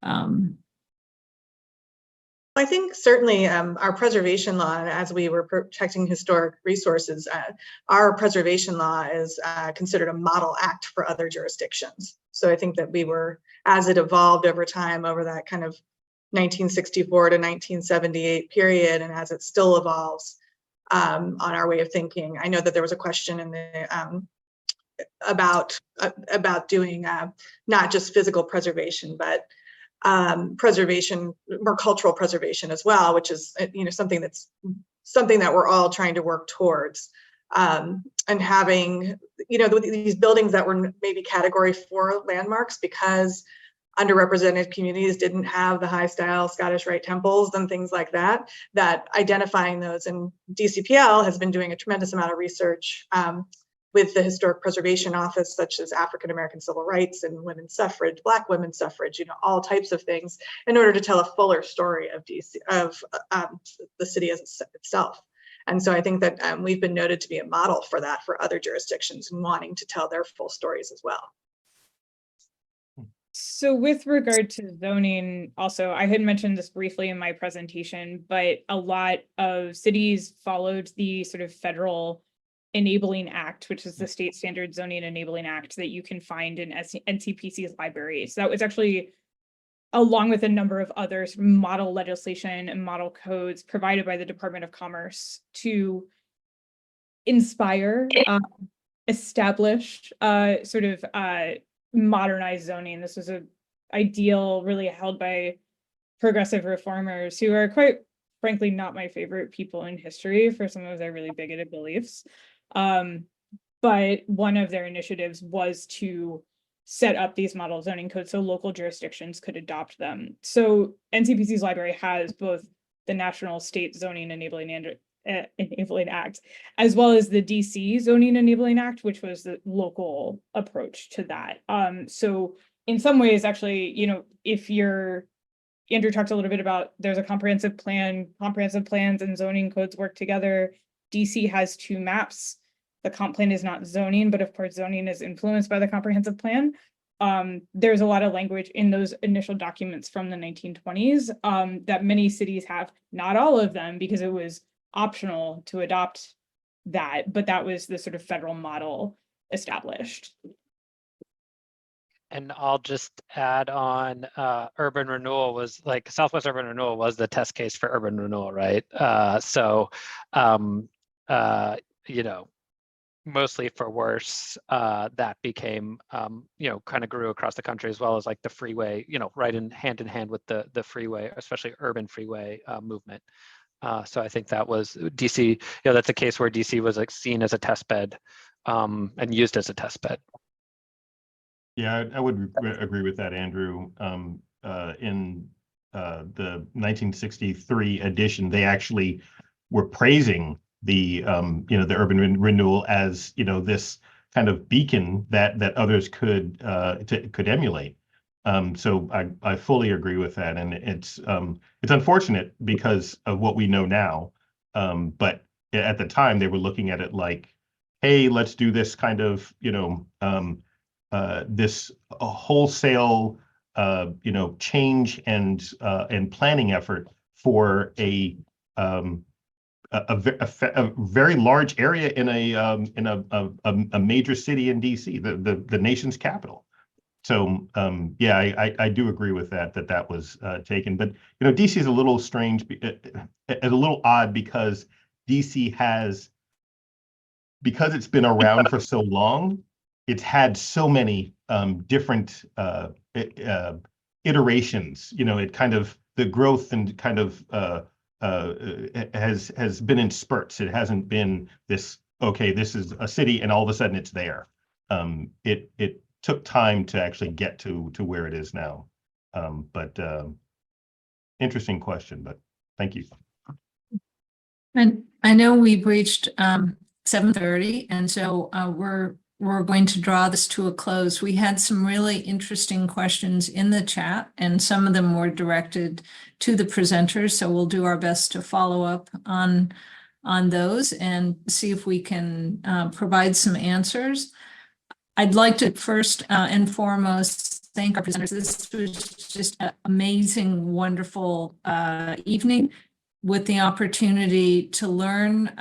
H: I think certainly our preservation law, as we were protecting historic resources, our preservation law is considered a model act for other jurisdictions. So I think that we were, as it evolved over time, over that kind of 1964 to 1978 period, and as it still evolves on our way of thinking. I know that there was a question in the about doing not just physical preservation, but preservation, more cultural preservation as well, which is something that we're all trying to work towards. And having these buildings that were maybe Category 4 landmarks because underrepresented communities didn't have the high style Scottish Rite temples and things like that, that identifying those. And DCPL has been doing a tremendous amount of research with the Historic Preservation Office, such as African American civil rights and women's suffrage, Black women's suffrage, all types of things, in order to tell a fuller story of DC, of the city as itself. And so I think that we've been noted to be a model for that for other jurisdictions and wanting to tell their full stories as well.
D: So with regard to zoning, also, I had mentioned this briefly in my presentation, but a lot of cities followed the sort of federal Enabling Act, which is the state standard zoning enabling act that you can find in NCPC's library. So that was actually, along with a number of other model legislation and model codes provided by the Department of Commerce to inspire, establish, modernized zoning. This was an ideal really held by progressive reformers who are quite frankly not my favorite people in history for some of their really bigoted beliefs. But one of their initiatives was to set up these model zoning codes so local jurisdictions could adopt them. So NCPC's library has both the National State Zoning Enabling Act, as well as the DC Zoning Enabling Act, which was the local approach to that. So in some ways, actually, if Andrew talked a little bit about, there's a comprehensive plans and zoning codes work together. DC has 2 maps. The comp plan is not zoning, but of course zoning is influenced by the comprehensive plan. There's a lot of language in those initial documents from the 1920s that many cities have, not all of them, because it was optional to adopt that, but that was the sort of federal model established.
I: And I'll just add on, urban renewal was like, Southwest urban renewal was the test case for urban renewal, right? Mostly for worse, that became, kind of grew across the country, as well as like the freeway, right in hand with the freeway, especially urban freeway movement. So I think that was DC, that's a case where DC was like seen as a test bed and used as a test bed.
F: Yeah, I would agree with that, Andrew. In the 1963 edition, they actually were praising the the urban renewal as this kind of beacon that others could emulate. So I fully agree with that, and it's unfortunate because of what we know now. But at the time, they were looking at it like, hey, let's do this kind of this wholesale change and planning effort for a very large area in a major city in DC, the nation's capital. So yeah, I do agree with that was taken. But DC is a little strange, a little odd, because DC because it's been around for so long, it's had so many different iterations. It kind of, the growth and kind of has been in spurts. It hasn't been this, okay, this is a city and all of a sudden it's there. It took time to actually get to where it is now. But interesting question, but thank you.
A: And I know we've reached 7:30, and so we're going to draw this to a close. We had some really interesting questions in the chat, and some of them were directed to the presenters. So we'll do our best to follow up on those and see if we can provide some answers. I'd like to first and foremost thank our presenters. This was just an amazing, wonderful evening with the opportunity to learn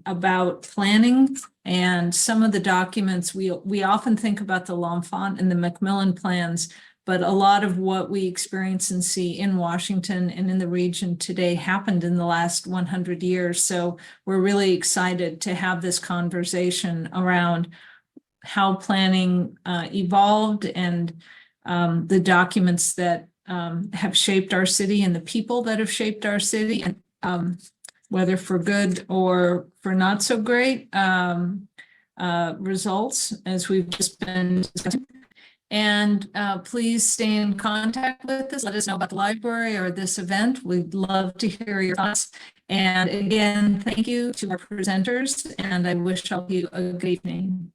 A: about planning and some of the documents. We often think about the L'Enfant and the Macmillan plans, but a lot of what we experience and see in Washington and in the region today happened in the last 100 years. So we're really excited to have this conversation around how planning evolved and the documents that have shaped our city and the people that have shaped our city, and whether for good or for not so great results, as we've just been discussing. And please stay in contact with us. Let us know about the library or this event. We'd love to hear your thoughts. And again, thank you to our presenters, and I wish all of you a good evening.